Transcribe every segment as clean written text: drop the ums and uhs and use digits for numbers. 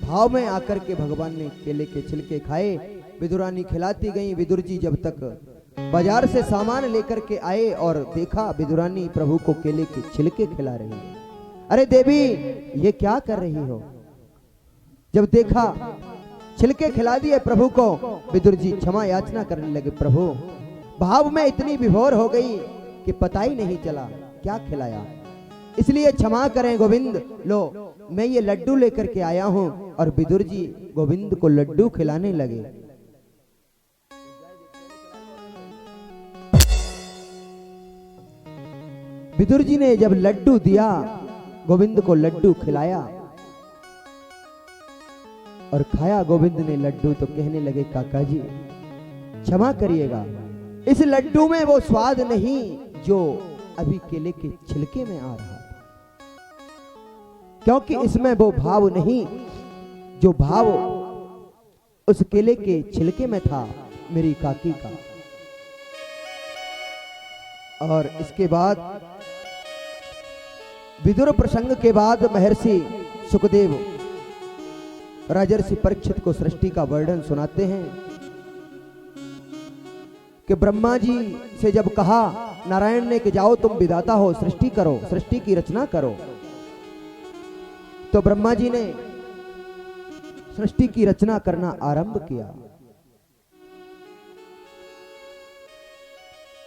भाव में आकर के भगवान ने केले के छिलके खाए। विदुरानी खिलाती गई। विदुर जी जब तक बाजार से सामान लेकर के आए और देखा विदुरानी प्रभु को केले के छिलके खिला रही है। अरे देवी ये क्या कर रही हो? जब देखा छिलके खिला दिए प्रभु को, विदुर जी क्षमा याचना करने लगे। प्रभु भाव में इतनी विभोर हो गई कि पता ही नहीं चला क्या खिलाया, इसलिए क्षमा करें गोविंद। लो मैं ये लड्डू लेकर के आया हूं। और विदुर जी गोविंद को लड्डू खिलाने लगे। विदुर जी ने जब लड्डू दिया, गोविंद को लड्डू खिलाया और खाया गोविंद ने लड्डू, तो कहने लगे काका जी क्षमा करिएगा, इस लड्डू में वो स्वाद नहीं जो अभी केले के छिलके में आ रहा, क्योंकि इसमें वो भाव नहीं जो भाव उस केले के छिलके में था मेरी काकी का। और इसके बाद विदुर प्रसंग के बाद महर्षि सुखदेव राजर्षि परीक्षित को सृष्टि का वर्णन सुनाते हैं कि ब्रह्मा जी से जब कहा नारायण ने कि जाओ तुम विधाता हो, सृष्टि करो, सृष्टि की रचना करो, तो ब्रह्मा जी ने सृष्टि की रचना करना आरंभ किया।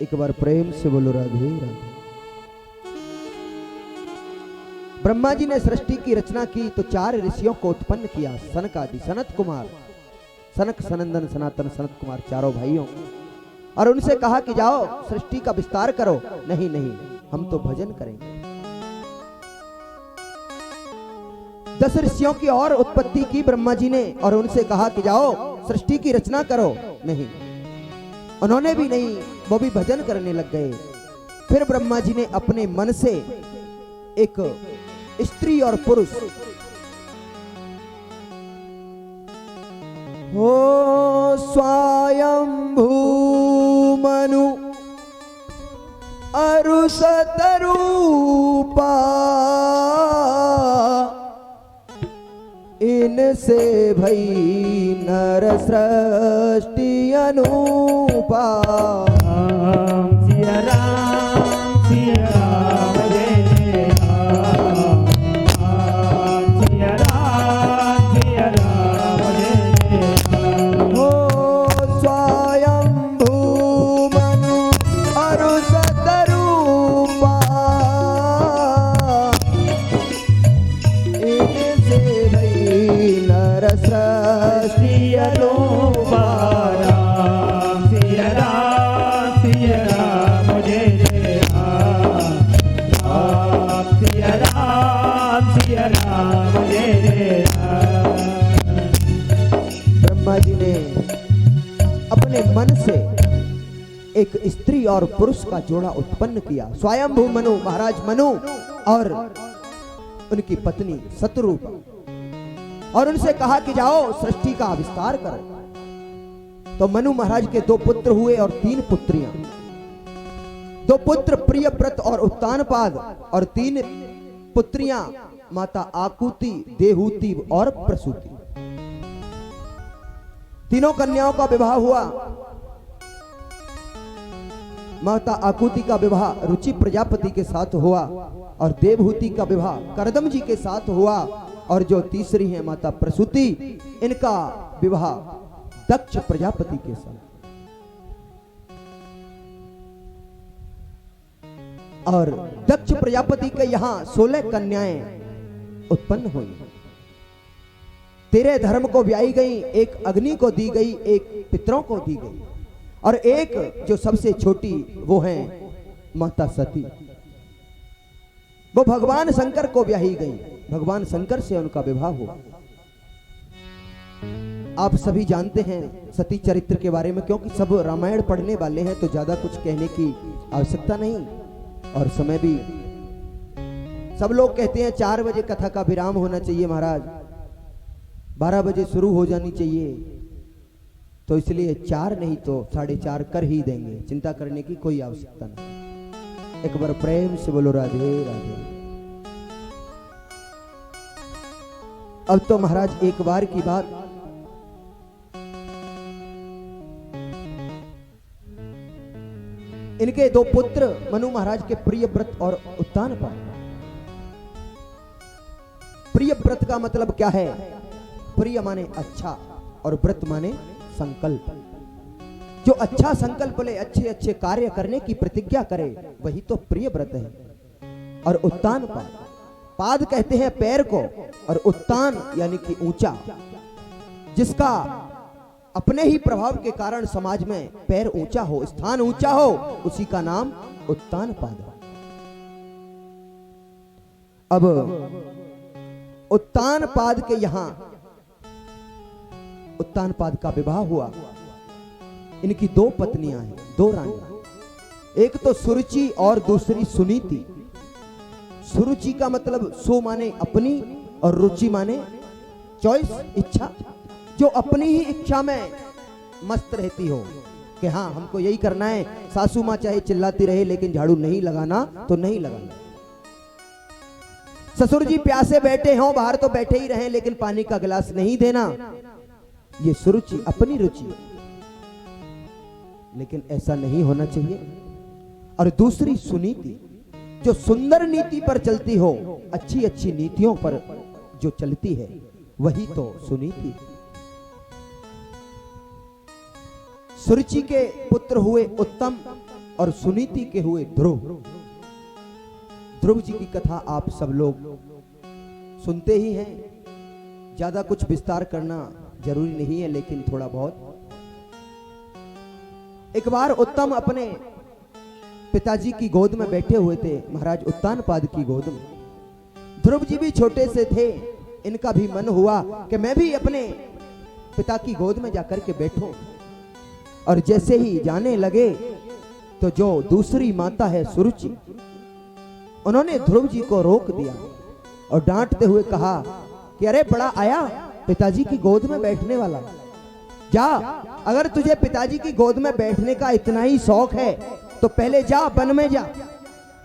एक बार प्रेम से बोलो राधे राधे। ब्रह्मा जी ने सृष्टि की रचना की तो 4 ऋषियों को उत्पन्न किया। सनक आदि, सनत कुमार, सनक, सनंदन, सनातन, सनत कुमार, चारों भाइयों, और उनसे कहा कि जाओ सृष्टि का विस्तार करो। नहीं नहीं, हम तो भजन करेंगे। 10 ऋषियों की और उत्पत्ति की ब्रह्मा जी ने और उनसे कहा कि जाओ सृष्टि की रचना करो। नहीं, उन्होंने भी नहीं, वो भी भजन करने लग गए। फिर ब्रह्मा जी ने अपने मन से एक स्त्री और पुरुष, हो स्वयंभू मनु अरुषत रूपा, इनसे भई नर सृष्टि अनूपा। सिया राम सिया राम जय राम, सिया राम जय राम। हो स्वयंभू मनु अरुषत रूपा, इनसे भई नर सृष्टि अनूपा। राम सिया राम जय जय राम, सिया राम जय जय राम। ब्रह्मा जी ने अपने मन से एक स्त्री और पुरुष का जोड़ा उत्पन्न किया। स्वयंभू मनु, महाराज मनु और उनकी पत्नी शतरूपा, और उनसे कहा कि जाओ सृष्टि का विस्तार करो। तो मनु महाराज के 2 पुत्र हुए और 3 पुत्रियां। 2 पुत्र प्रियव्रत और उत्तानपाद और 3 पुत्रियां माता आकुति, देहूति और प्रसूति। तीनों कन्याओं का विवाह हुआ। माता आकुति का विवाह रुचि प्रजापति के साथ हुआ और देवहूति का विवाह करदम जी के साथ हुआ, और जो तीसरी है माता प्रसूति, इनका विवाह दक्ष प्रजापति के साथ। और दक्ष प्रजापति के यहां 16 कन्याएं उत्पन्न हुई। 13 धर्म को ब्याई गई, एक अग्नि को दी गई, एक पितरों को दी गई, और एक जो सबसे छोटी वो है माता सती, वो भगवान शंकर को ब्याही गई। भगवान शंकर से उनका विवाह हुआ। आप सभी जानते हैं सती चरित्र के बारे में, क्योंकि सब रामायण पढ़ने वाले हैं तो ज्यादा कुछ कहने की आवश्यकता नहीं, और समय भी सब लोग कहते हैं 4 बजे कथा का विराम होना चाहिए महाराज, 12 बजे शुरू हो जानी चाहिए, तो इसलिए 4 नहीं तो 4:30 कर ही देंगे, चिंता करने की कोई आवश्यकता नहीं। एक बार प्रेम से बोलो राधे राधे। अब तो महाराज एक बार की बात, इनके दो पुत्र मनु महाराज के प्रियव्रत और उत्तानपाद। प्रियव्रत का मतलब क्या है? प्रिय माने अच्छा और व्रत माने संकल्प। जो अच्छा संकल्प ले, अच्छे अच्छे कार्य करने की प्रतिज्ञा करे, वही तो प्रियव्रत है। और उत्तानपाद, पाद कहते हैं पैर को, और उत्तान यानी कि ऊंचा, जिसका अपने ही प्रभाव के कारण समाज में पैर ऊंचा हो, स्थान ऊंचा हो, उसी का नाम उत्तानपाद है। अब उत्तानपाद के यहां उत्तानपाद का विवाह हुआ। इनकी दो पत्नियां हैं, दो रानियां, एक तो सुरुचि और दूसरी सुनीति। सुरुचि का मतलब सु माने अपनी और रुचि माने चॉइस, इच्छा। जो अपनी ही इच्छा में मस्त रहती हो कि हाँ हमको यही करना है, सासू माँ चाहे चिल्लाती रहे लेकिन झाड़ू नहीं लगाना तो नहीं लगाना, ससुर जी प्यासे बैठे हों बाहर तो बैठे ही रहें लेकिन पानी का गिलास नहीं देना, ये सुरुचि, अपनी रुचि। लेकिन ऐसा नहीं होना चाहिए। और दूसरी सुनीति, जो सुंदर नीति पर चलती हो, अच्छी अच्छी नीतियों पर जो चलती है, वही तो सुनीति। सुरुचि के पुत्र हुए उत्तम और सुनीति के हुए ध्रुव। ध्रुव जी की कथा आप सब लोग सुनते ही हैं, ज्यादा कुछ विस्तार करना जरूरी नहीं है, लेकिन थोड़ा बहुत। एक बार उत्तम अपने पिताजी की गोद में बैठे हुए थे, महाराज उत्तानपाद की गोद में। ध्रुव जी भी छोटे से थे, इनका भी मन हुआ कि मैं भी अपने पिता की गोद में जाकर के बैठूं। और जैसे ही जाने लगे तो जो दूसरी माता है सुरुचि, उन्होंने ध्रुव जी को रोक दिया और डांटते हुए कहा कि अरे बड़ा आया पिताजी की गोद में बैठने वाला, जा, अगर तुझे पिताजी की गोद में बैठने का इतना ही शौक है तो पहले जा वन में जा,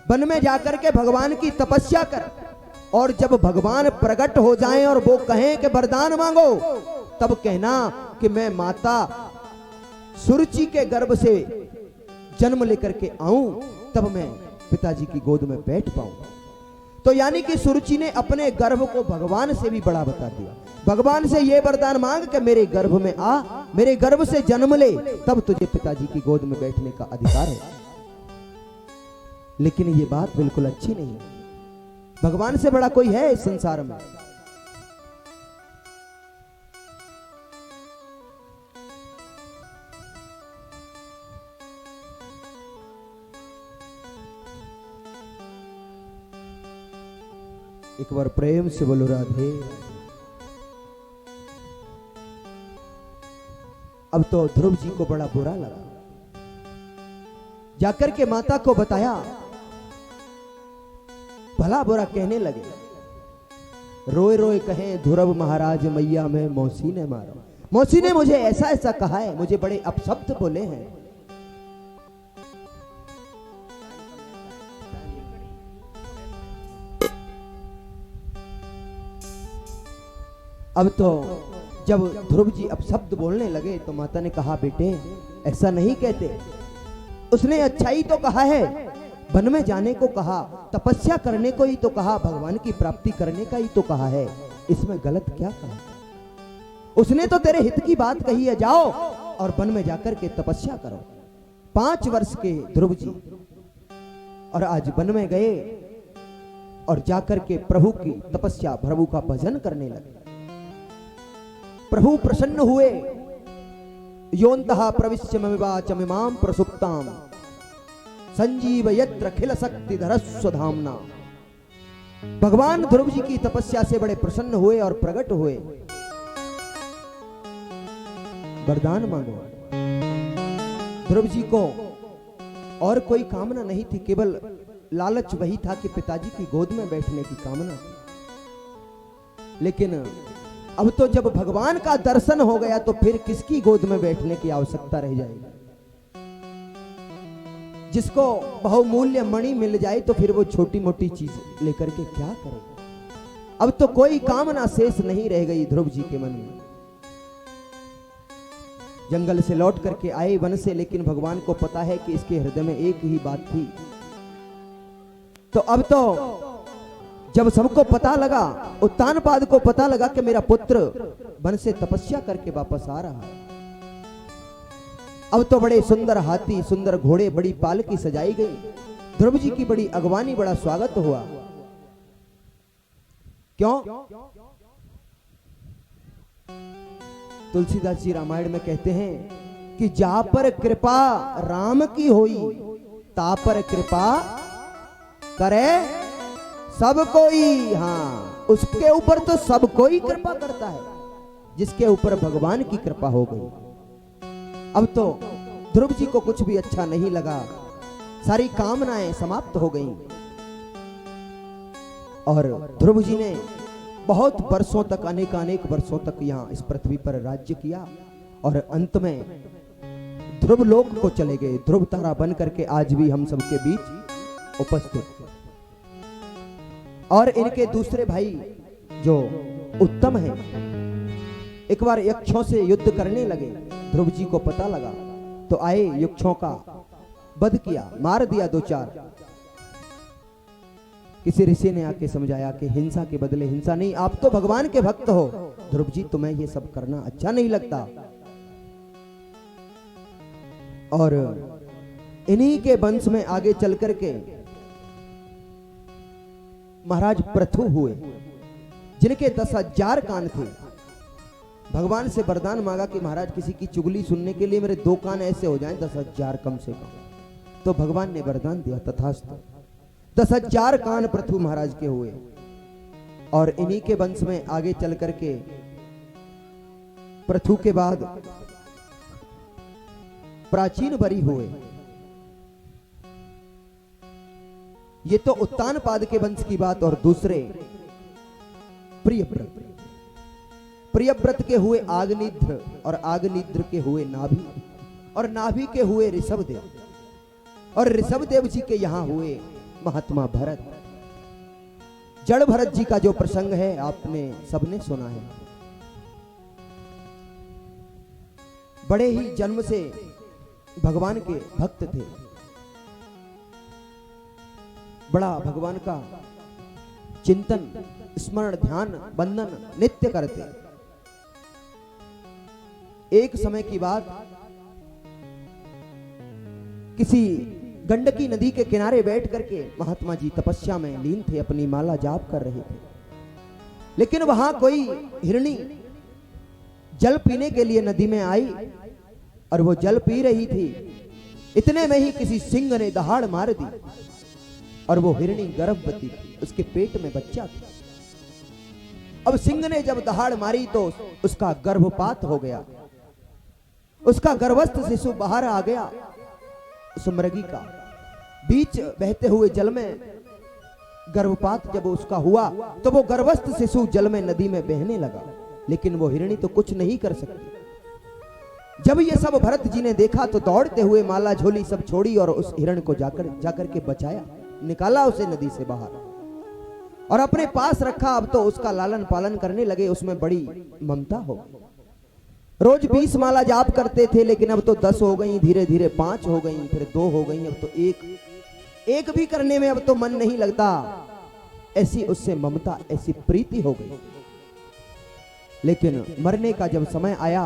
वन में जाकर के भगवान की तपस्या कर, और जब भगवान प्रकट हो जाएं और वो कहें कि वरदान मांगो, तब कहना कि मैं माता सुरुचि के गर्भ से जन्म लेकर के आऊं, तब मैं पिताजी की गोद में बैठ पाऊं। तो यानी कि सुरुचि ने अपने गर्भ को भगवान से भी बड़ा बता दिया। भगवान से ये वरदान मांग कि मेरे गर्भ में आ, मेरे गर्भ से जन्म ले, तब तुझे पिताजी की गोद में बैठने का अधिकार है। लेकिन ये बात बिल्कुल अच्छी नहीं है। भगवान से बड़ा कोई है इस संसार में? एक बार प्रेम से बोलो राधे। अब तो ध्रुव जी को बड़ा बुरा लगा, जाकर के माता को बताया, भला बुरा कहने लगे। रोए रोए कहे ध्रुव महाराज मैया में मौसी ने मारा, मौसी ने मुझे ऐसा ऐसा कहा है, मुझे बड़े अपशब्द बोले हैं। अब तो जब ध्रुव जी अपशब्द बोलने लगे तो माता ने कहा बेटे ऐसा नहीं कहते, उसने अच्छाई तो कहा है, वन में जाने को कहा, तपस्या करने को ही तो कहा, भगवान की प्राप्ति करने का ही तो कहा है, इसमें गलत क्या कहा? उसने तो तेरे हित की बात कही है, जाओ और वन में जाकर के तपस्या करो। 5 वर्ष के ध्रुव जी और आज वन में गए और जाकर के प्रभु की तपस्या, प्रभु का भजन करने लगे। प्रभु प्रसन्न हुए। योन्तः प्रविश्य ममिवाचमिमां प्रसुप्तां संजीवयत्र खिल शक्तिधरस्व धाम्ना। भगवान ध्रुव जी की तपस्या से बड़े प्रसन्न हुए और प्रकट हुए। वरदान मांगो। ध्रुव जी को और कोई कामना नहीं थी, केवल लालच वही था कि पिताजी की गोद में बैठने की कामना थी। लेकिन अब तो जब भगवान का दर्शन हो गया तो फिर किसकी गोद में बैठने की आवश्यकता रह जाएगी? जिसको बहुमूल्य मणि मिल जाए तो फिर वो छोटी मोटी चीज लेकर के क्या करेगा? अब तो कोई कामना शेष नहीं रह गई ध्रुव जी के मन में। जंगल से लौट करके आए वन से, लेकिन भगवान को पता है कि इसके हृदय में एक ही बात थी। तो अब तो जब सबको पता लगा, उत्तानपाद को पता लगा कि मेरा पुत्र वन से तपस्या करके वापस आ रहा है, अब तो बड़े सुंदर हाथी, सुंदर घोड़े, बड़ी पालकी सजाई गई। ध्रुव जी की बड़ी अगवानी, बड़ा स्वागत हुआ। क्यों? तुलसीदास जी रामायण में कहते हैं कि जा पर कृपा राम की होई, ता पर कृपा करे सब कोई। हाँ, उसके ऊपर तो सब कोई कृपा करता है, जिसके ऊपर भगवान की कृपा हो गई। अब तो ध्रुव जी को कुछ भी अच्छा नहीं लगा, सारी कामनाएं समाप्त हो गईं। और ध्रुव जी ने बहुत वर्षों तक, अनेक वर्षों तक यहां इस पृथ्वी पर राज्य किया और अंत में ध्रुव लोक को चले गए। ध्रुव तारा बन करके आज भी हम सबके बीच उपस्थित। और इनके दूसरे भाई जो उत्तम हैं, एक बार यक्षों से युद्ध करने लगे। ध्रुव जी को पता लगा तो आए, यक्षों का वध किया, मार दिया 2-4। किसी ऋषि ने आके समझाया कि हिंसा के बदले हिंसा नहीं, आप तो भगवान के भक्त हो ध्रुव जी, तुम्हें ये सब करना अच्छा नहीं लगता। और इन्हीं के वंश में आगे चल करके महाराज पृथु हुए, जिनके 10,000 कान थे। भगवान से वरदान मांगा कि महाराज किसी की चुगली सुनने के लिए मेरे 2 कान ऐसे हो जाएं, 10,000 कम से कम। तो भगवान ने वरदान दिया, तथास्तु। 10,000 कान पृथु महाराज के हुए। और इन्हीं के वंश में आगे चल करके पृथु के बाद प्राचीन बरी हुए। ये तो उत्तानपाद के वंश की बात। और दूसरे प्रियव्रत, प्रियव्रत के हुए आग्निध्र, और आग्निध्र के हुए नाभि, और नाभि के हुए ऋषभदेव, और ऋषभदेव जी के यहां हुए महात्मा भरत। जड़ भरत जी का जो प्रसंग है आपने सबने सुना है। बड़े ही जन्म से भगवान के भक्त थे, बड़ा भगवान का चिंतन, स्मरण, ध्यान, वंदन नित्य करते। एक समय की बात, किसी गंडकी नदी के किनारे बैठ करके महात्मा जी तपस्या में लीन थे, अपनी माला जाप कर रहे थे। लेकिन वहां कोई हिरणी जल पीने के लिए नदी में आई और वो जल पी रही थी। इतने में ही किसी सिंह ने दहाड़ मार दी और वो हिरणी गर्भवती थी, उसके पेट में बच्चा था। अब सिंह ने जब दहाड़ मारी तो उसका गर्भपात हो गया, उसका गर्भस्थ शिशु बाहर आ गया। उस मृगी का बीच बहते हुए जल में गर्भपात जब उसका हुआ तो वो गर्भस्थ शिशु जल में, नदी में बहने लगा। लेकिन वो हिरणी तो कुछ नहीं कर सकती। जब ये सब भरत जी ने देखा तो दौड़ते हुए माला झोली सब छोड़ी और उस हिरण को जाकर के बचाया, निकाला उसे नदी से बाहर और अपने पास रखा। अब तो उसका लालन पालन करने लगे, उसमें बड़ी ममता हो गई। रोज 20 माला जाप करते थे, लेकिन अब तो 10 हो गई, धीरे धीरे 5 हो गई, फिर 2 हो गई, अब तो एक भी करने में अब तो मन नहीं लगता। ऐसी उससे ममता, ऐसी प्रीति हो गई। लेकिन मरने का जब समय आया,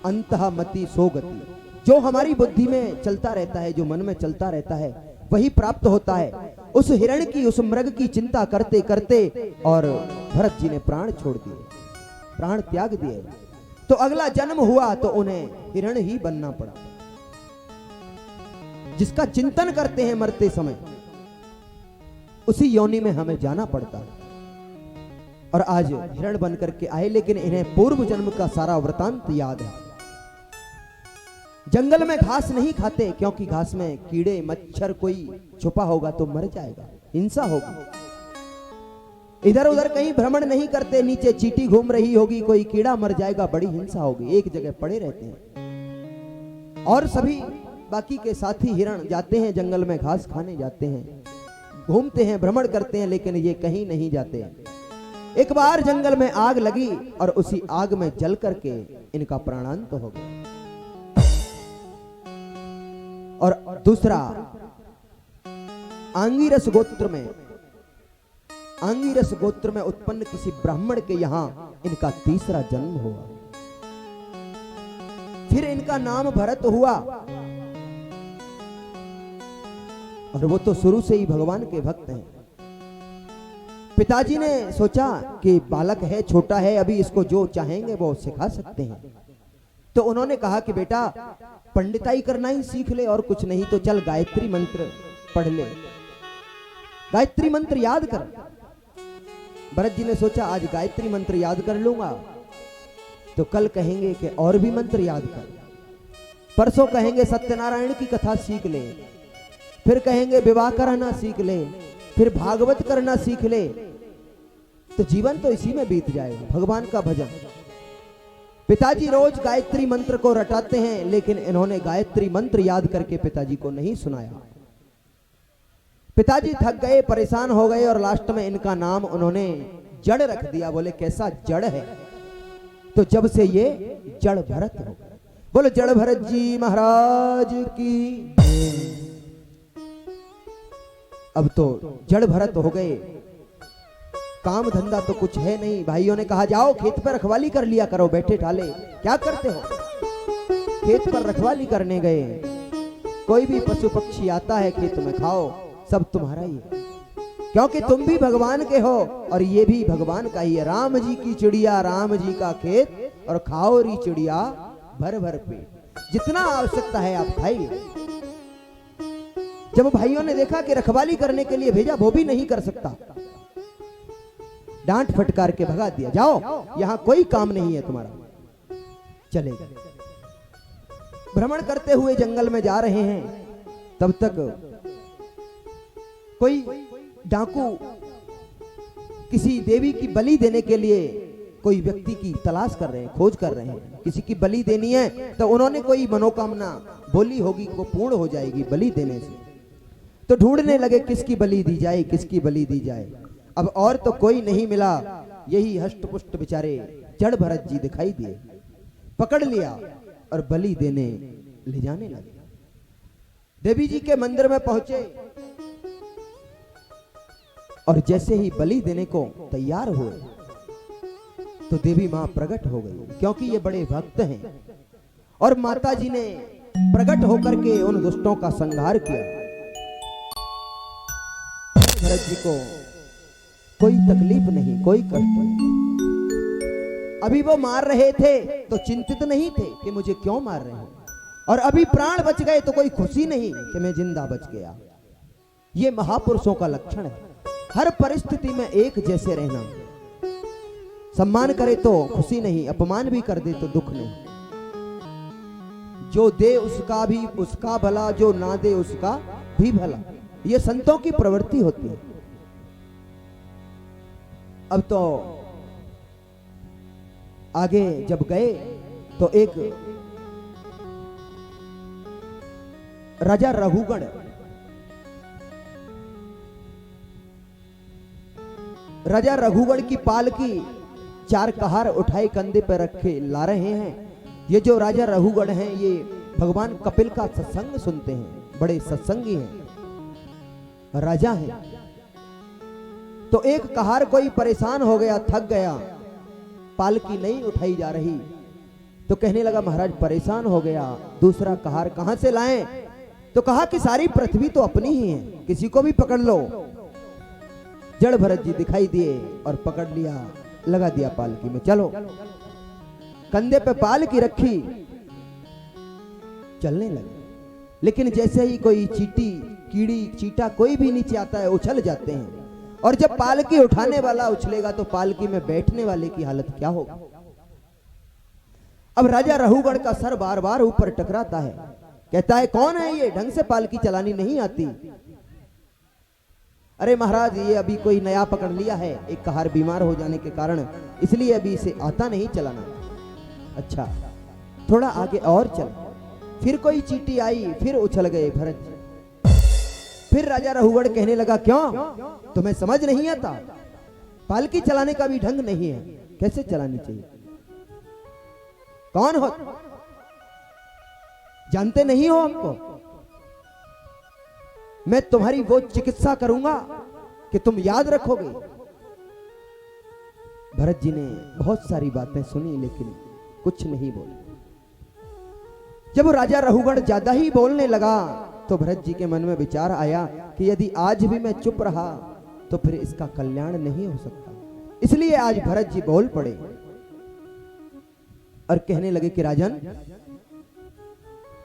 अंतः मति सो गति, जो हमारी बुद्धि में चलता रहता है, जो मन में चलता रहता है, वही प्राप्त होता है। उस हिरण की, उस मृग की चिंता करते करते और भरत जी ने प्राण छोड़ दिए, प्राण त्याग दिए। तो अगला जन्म हुआ तो उन्हें हिरण ही बनना पड़ा। जिसका चिंतन करते हैं मरते समय, उसी योनि में हमें जाना पड़ता है। और आज हिरण बन करके आए, लेकिन इन्हें पूर्व जन्म का सारा वृतांत याद है। जंगल में घास नहीं खाते, क्योंकि घास में कीड़े मच्छर कोई छुपा होगा तो मर जाएगा, हिंसा होगी। इधर उधर कहीं भ्रमण नहीं करते, नीचे चींटी घूम रही होगी, कोई कीड़ा मर जाएगा, बड़ी हिंसा होगी। एक जगह पड़े रहते हैं। और सभी बाकी के साथी हिरण जाते हैं जंगल में, घास खाने जाते हैं, घूमते हैं, भ्रमण करते हैं, लेकिन ये कहीं नहीं जाते हैं। एक बार जंगल में आग लगी और उसी आग में जल करके इनका प्राणांत हो गया। और दूसरा, आंगिरस गोत्र में उत्पन्न किसी ब्राह्मण के यहां इनका तीसरा जन्म हुआ। फिर इनका नाम भरत हुआ, और वो तो शुरू से ही भगवान के भक्त हैं। पिताजी ने सोचा कि बालक है, छोटा है, अभी इसको जो चाहेंगे वो सिखा सकते हैं। तो उन्होंने कहा कि बेटा पंडिताई करना ही सीख ले और कुछ नहीं तो चल गायत्री मंत्र पढ़ ले, गायत्री मंत्र याद कर। भरत जी ने सोचा आज गायत्री मंत्र याद कर लूंगा तो कल कहेंगे कि और भी मंत्र याद कर, परसों कहेंगे सत्यनारायण की कथा सीख ले, फिर कहेंगे विवाह करना सीख ले, फिर भागवत करना सीख ले, तो जीवन तो इसी में बीत जाएगा, भगवान का भजन। पिताजी रोज गायत्री मंत्र को रटाते हैं, लेकिन इन्होंने गायत्री मंत्र याद करके पिताजी को नहीं सुनाया। पिताजी थक गए, परेशान हो गए, और लास्ट में इनका नाम उन्होंने जड़ रख दिया। बोले कैसा जड़ है? तो जब से ये जड़ भरत हो गए। बोलो जड़ भरत जी महाराज की। अब तो जड़ भरत हो गए, काम धंधा तो कुछ है नहीं। भाइयों ने कहा जाओ खेत पर रखवाली कर लिया करो, बैठे ठाले क्या करते हो। खेत पर रखवाली करने गए, कोई भी पशु पक्षी आता है खेत में, खाओ, सब तुम्हारा ही है, क्योंकि तुम भी भगवान के हो और ये भी भगवान का ही है। राम जी की चिड़िया, राम जी का खेत, और खाओ री चिड़िया भर भर पेट, जितना आवश्यकता है आप खाइए। जब भाइयों ने देखा कि रखवाली करने के लिए भेजा, वो भी नहीं कर सकता, डांट फटकार के भगा दिया, जाओ यहां कोई काम नहीं है तुम्हारा, चले गए। भ्रमण करते हुए जंगल में जा रहे हैं, तब तक कोई डाकू किसी देवी की बलि देने के लिए कोई व्यक्ति की तलाश कर रहे हैं, खोज कर रहे हैं। किसी की बलि देनी है तो उन्होंने कोई मनोकामना बोली होगी, वो पूर्ण हो जाएगी बलि देने से। तो ढूंढने लगे किसकी बलि दी जाए, किसकी बलि दी जाए। अब और तो कोई नहीं मिला, यही हष्ट पुष्ट बेचारे जड़ भरत जी दिखाई दिए, पकड़ लिया और बलि देने ले जाने लगे। देवी जी के मंदिर में पहुंचे और जैसे ही बलि देने को तैयार हुए तो देवी मां प्रकट हो गई, क्योंकि ये बड़े भक्त हैं। और माता जी ने प्रकट होकर के उन दुष्टों का संहार किया। भरत जी को कोई तकलीफ नहीं, कोई कष्ट नहीं। अभी वो मार रहे थे तो चिंतित नहीं थे कि मुझे क्यों मार रहे हैं, और अभी प्राण बच गए तो कोई खुशी नहीं कि मैं जिंदा बच गया। ये महापुरुषों का लक्षण है, हर परिस्थिति में एक जैसे रहना। सम्मान करे तो खुशी नहीं, अपमान भी कर दे तो दुख नहीं। जो दे उसका भी उसका भला, जो ना दे उसका भी भला, ये संतों की प्रवृत्ति होती है। अब तो आगे जब गए तो एक राजा रघुगण, राजा रघुगण की पालकी 4 कहार उठाए कंधे पर रखे ला रहे हैं। ये जो राजा रघुगण हैं ये भगवान कपिल का सत्संग सुनते हैं, बड़े सत्संगी हैं, राजा हैं। तो एक कहार कोई परेशान हो गया, थक गया, पालकी नहीं उठाई जा रही, तो कहने लगा महाराज परेशान हो गया, दूसरा कहार कहां से लाएं? तो कहा कि सारी पृथ्वी तो अपनी ही है, किसी को भी पकड़ लो। जड़ भरत जी दिखाई दिए और पकड़ लिया, लगा दिया पालकी में, चलो। कंधे पे पालकी रखी, चलने लगे। लेकिन जैसे ही कोई चींटी, कीड़ी, चीटा कोई भी नीचे आता है, उछल जाते हैं। और जब पालकी उठाने वाला उछलेगा तो पालकी में बैठने वाले की हालत क्या होगा। अब राजा रघुगण का सर बार बार ऊपर टकराता है, कहता है कौन है ये, ढंग से पालकी चलानी नहीं आती। अरे महाराज ये अभी कोई नया पकड़ लिया है, एक कहार बीमार हो जाने के कारण, इसलिए अभी इसे आता नहीं चलाना। अच्छा थोड़ा आगे और चल। फिर कोई चींटी आई, फिर उछल गए भरत जी। फिर राजा रहुगण कहने लगा, क्यों तुम्हें समझ नहीं आता? पालकी चलाने का भी ढंग नहीं है, कैसे चलानी चाहिए? कौन हो? जानते नहीं हो हमको? मैं तुम्हारी वो चिकित्सा करूंगा कि तुम याद रखोगे। भरत जी ने बहुत सारी बातें सुनी लेकिन कुछ नहीं बोले। जब राजा रहुगण ज्यादा ही बोलने लगा तो भरत जी के मन में विचार आया कि यदि आज भी मैं चुप रहा तो फिर इसका कल्याण नहीं हो सकता। इसलिए आज भरत जी बोल पड़े और कहने लगे कि राजन,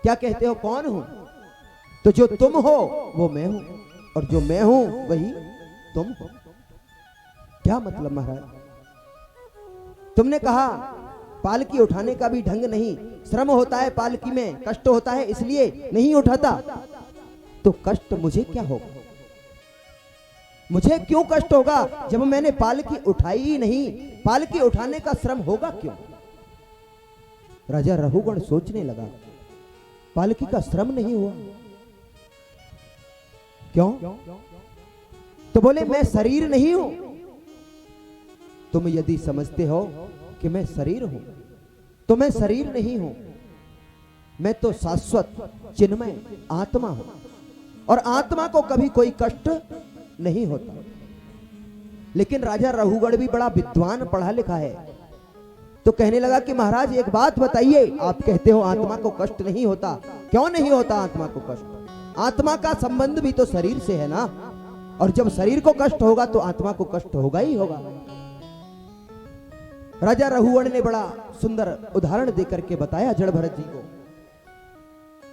क्या कहते हो, कौन हूं? तो जो तुम हो वो मैं हूं और जो मैं हूं वही तुम हो। क्या मतलब महाराज? तुमने कहा पालकी उठाने का भी ढंग नहीं, श्रम होता है पालकी में, कष्ट होता है इसलिए नहीं उठाता। तो कष्ट मुझे क्या होगा? मुझे क्यों कष्ट होगा जब मैंने पालकी उठाई ही नहीं? पालकी उठाने का श्रम होगा क्यों? राजा रहुगण सोचने लगा, पालकी का श्रम नहीं हुआ क्यों? तो बोले, मैं शरीर नहीं हूं। तुम यदि समझते हो कि मैं शरीर हूं तो मैं शरीर नहीं हूं, मैं तो शाश्वत चिन्मय आत्मा हूं और आत्मा को कभी कोई कष्ट नहीं होता। लेकिन राजा रहुगण भी बड़ा विद्वान पढ़ा लिखा है, तो कहने लगा कि महाराज एक बात बताइए, आप कहते हो आत्मा को कष्ट नहीं होता, क्यों नहीं होता आत्मा को कष्ट? आत्मा का संबंध भी तो शरीर से है ना, और जब शरीर को कष्ट होगा तो आत्मा को कष्ट होगा ही होगा। राजा रहुगण ने बड़ा सुंदर उदाहरण देकर के बताया जड़ भरत जी को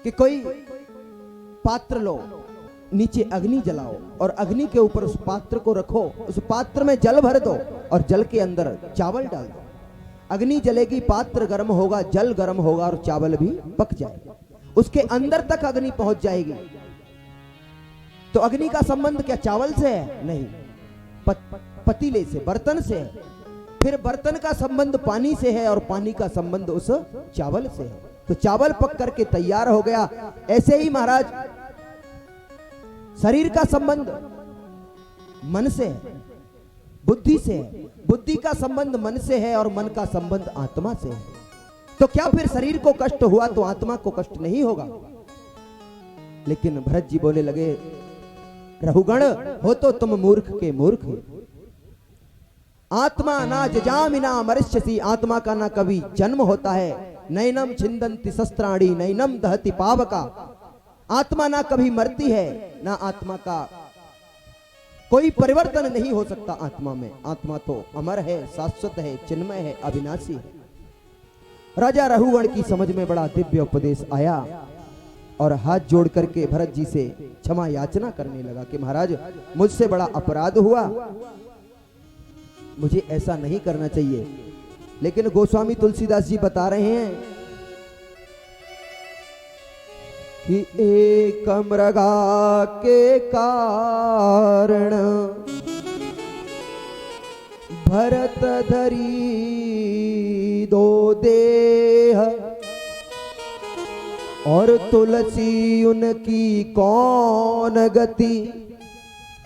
कि कोई पात्र लो, नीचे अग्नि जलाओ और अग्नि के ऊपर उस पात्र को रखो, उस पात्र में जल भर दो और जल के अंदर चावल डाल दो। अग्नि जलेगी, पात्र गर्म होगा, जल गर्म होगा और चावल भी पक जाएगा। उसके अंदर तक अग्नि पहुंच जाएगी। तो अग्नि का संबंध क्या चावल से है? नहीं, पतीले से, बर्तन से है। फिर बर्तन का संबंध पानी से है और पानी का संबंध उस चावल से है। तो चावल पक करके तैयार हो गया। ऐसे ही महाराज शरीर का संबंध मन से है, बुद्धि से है, बुद्धि का संबंध मन से है और मन का संबंध आत्मा से है। तो क्या फिर शरीर को कष्ट हुआ तो आत्मा को कष्ट नहीं होगा? लेकिन भरत जी बोले लगे, रहुगण हो तो तुम मूर्ख के मूर्ख हो। आत्मा ना जजामिना मरिष्यसि, आत्मा का ना कभी जन्म होता है। नैनम छिंदंति शस्त्राणी नैनम दहति पावका, आत्मा ना कभी मरती है, ना आत्मा का कोई परिवर्तन नहीं हो सकता आत्मा में। आत्मा तो अमर है, शाश्वत है, चिन्मय है, अविनाशी है। राजा रहुगण की समझ में बड़ा दिव्य उपदेश आया और हाथ जोड़ करके भरत जी से क्षमा याचना करने लगा कि महाराज मुझसे बड़ा अपराध हुआ, मुझे ऐसा नहीं करना चाहिए। लेकिन गोस्वामी तुलसीदास जी बता रहे हैं कि एक मृगा के कारण भरत धरी दो देह, और तुलसी उनकी कौन गति?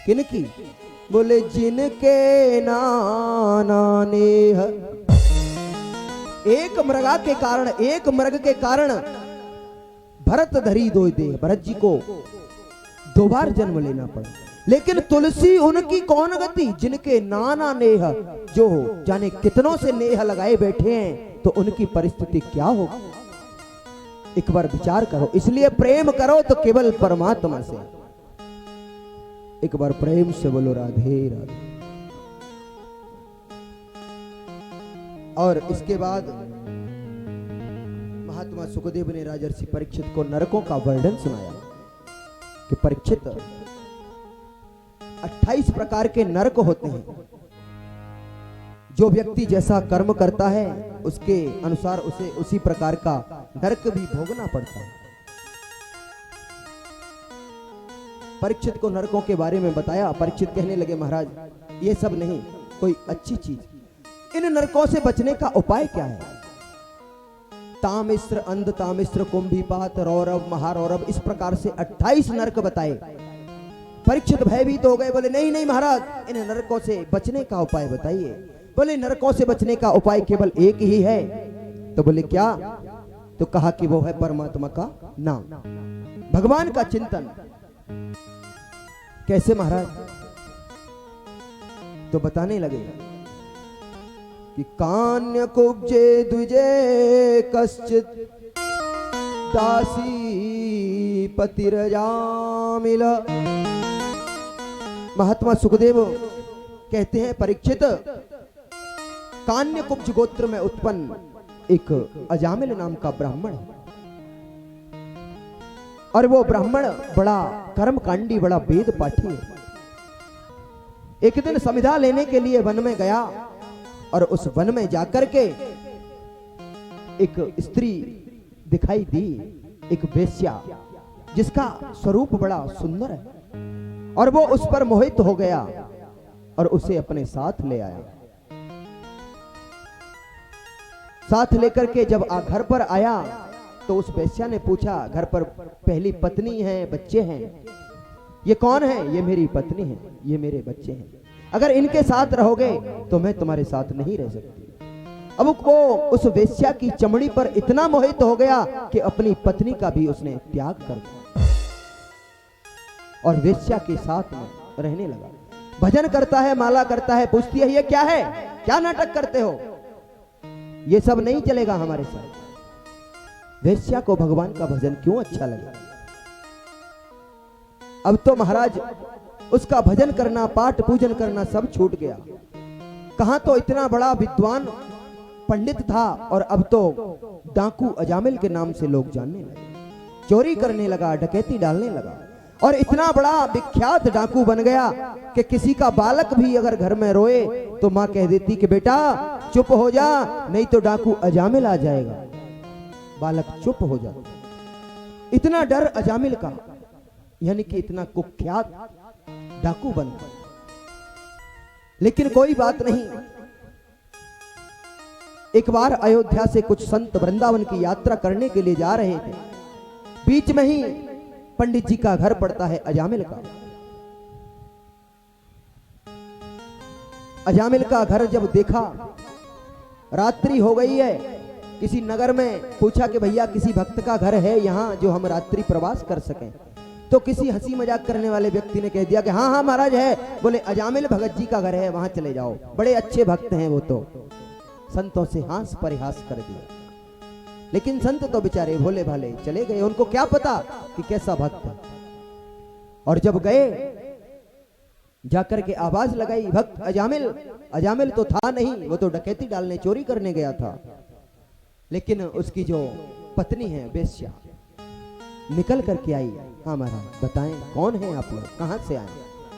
किनकी? बोले जिनके नाना नेह। एक मृगा के कारण, एक मृग के कारण भरत धरी दो देह, भरत जी को दो बार जन्म लेना पड़ा। लेकिन तुलसी उनकी कौन गति? जिनके नाना नेह, जो जाने कितनों से नेह लगाए बैठे हैं, तो उनकी परिस्थिति क्या होगी? एक बार विचार करो। इसलिए प्रेम करो तो केवल परमात्मा से। एक बार प्रेम से बोलो राधे राधे। और इसके बाद महात्मा सुखदेव ने राजर्षि परीक्षित को नरकों का वर्णन सुनाया कि परीक्षित 28 प्रकार के नरक होते हैं। जो व्यक्ति जैसा कर्म करता है उसके अनुसार उसे उसी प्रकार का नरक भी भोगना पड़ता है। परीक्षित को नरकों के बारे में बताया। परीक्षित कहने लगे, महाराज ये सब नहीं, कोई अच्छी चीज, इन नरकों से बचने का उपाय क्या है? तामिश्र, अंध तामिश्र, कुंभीपात, रौरव, महारौरव, इस प्रकार से 28 नरक बताए। परीक्षित भयभीत हो गए, बोले नहीं नहीं महाराज, इन नरकों से बचने का उपाय बताइए। बोले नरकों से बचने का उपाय केवल एक ही है। तो बोले क्या? तो कहा कि वो है परमात्मा का नाम, भगवान का चिंतन। कैसे महाराज? तो बताने लगे कि कान्य कुब्जे द्विजे कश्चित दासी पतिरजामिल। महात्मा सुखदेव कहते हैं परीक्षित, कान्य कुब्ज गोत्र में उत्पन्न एक अजामिल नाम का ब्राह्मण है, और वो ब्राह्मण बड़ा कर्मकांडी, बड़ा वेद पाठी है। एक दिन समिधा लेने के लिए वन में गया, और उस वन में जाकर के एक स्त्री दिखाई दी, एक वेश्या, जिसका स्वरूप बड़ा सुंदर है, और वो उस पर मोहित हो गया और उसे अपने साथ ले आया। साथ लेकर के जब घर पर आया तो उस वेश्या ने पूछा, घर पर पहली पत्नी है, बच्चे हैं, ये कौन है? ये मेरी पत्नी है, ये मेरे बच्चे हैं, अगर इनके साथ रहोगे तो मैं तुम्हारे साथ नहीं रह सकती। अब वो उस वेश्या की चमड़ी पर इतना मोहित हो गया कि अपनी पत्नी का भी उसने त्याग कर दिया और वेश्या के साथ में रहने लगा। भजन करता है, माला करता है, पूछती है ये क्या है, क्या नाटक करते हो? ये सब नहीं चलेगा हमारे साथ। वेश्या को भगवान का भजन क्यों अच्छा लगा? अब तो महाराज उसका भजन करना, पाठ पूजन करना सब छूट गया। कहां तो इतना बड़ा विद्वान पंडित था, और अब तो डाकू अजामिल के नाम से लोग जानने लगे, चोरी करने लगा, डकैती डालने लगा, और इतना बड़ा विख्यात डाकू बन गया कि किसी का बालक भी अगर घर में रोए तो मां कह देती कि बेटा चुप हो जा, नहीं तो डाकू अजामिल आ जाएगा। बालक चुप हो जाता। इतना डर अजामिल का, यानी कि इतना कुख्यात डाकू बन गया। लेकिन कोई बात नहीं। एक बार अयोध्या से कुछ संत वृंदावन की यात्रा करने के लिए जा रहे थे। बीच में ही पंडित जी का घर पड़ता है अजामिल का। अजामिल का घर जब देखा, रात्रि हो गई है, किसी नगर में पूछा कि भैया किसी भक्त का घर है यहाँ जो हम रात्रि प्रवास कर सकें? तो किसी हंसी मजाक करने वाले व्यक्ति ने कह दिया कि हाँ हाँ महाराज है। बोले अजामिल भगत जी का घर है, वहां चले जाओ, बड़े अच्छे भक्त हैं वो तो। संतों से हास परिहास कर दिया, लेकिन संत तो बेचारे भोले भाले चले गए, उनको क्या पता कि कैसा भक्त है। और जब गए, जाकर के आवाज लगाई, भक्त अजामिल। अजामिल तो था नहीं, वो तो डकैती डालने, चोरी करने गया था। लेकिन उसकी जो पत्नी है वेश्या निकल करके आई। हाँ महाराज बताएं कौन है आप लोग, कहां से आए?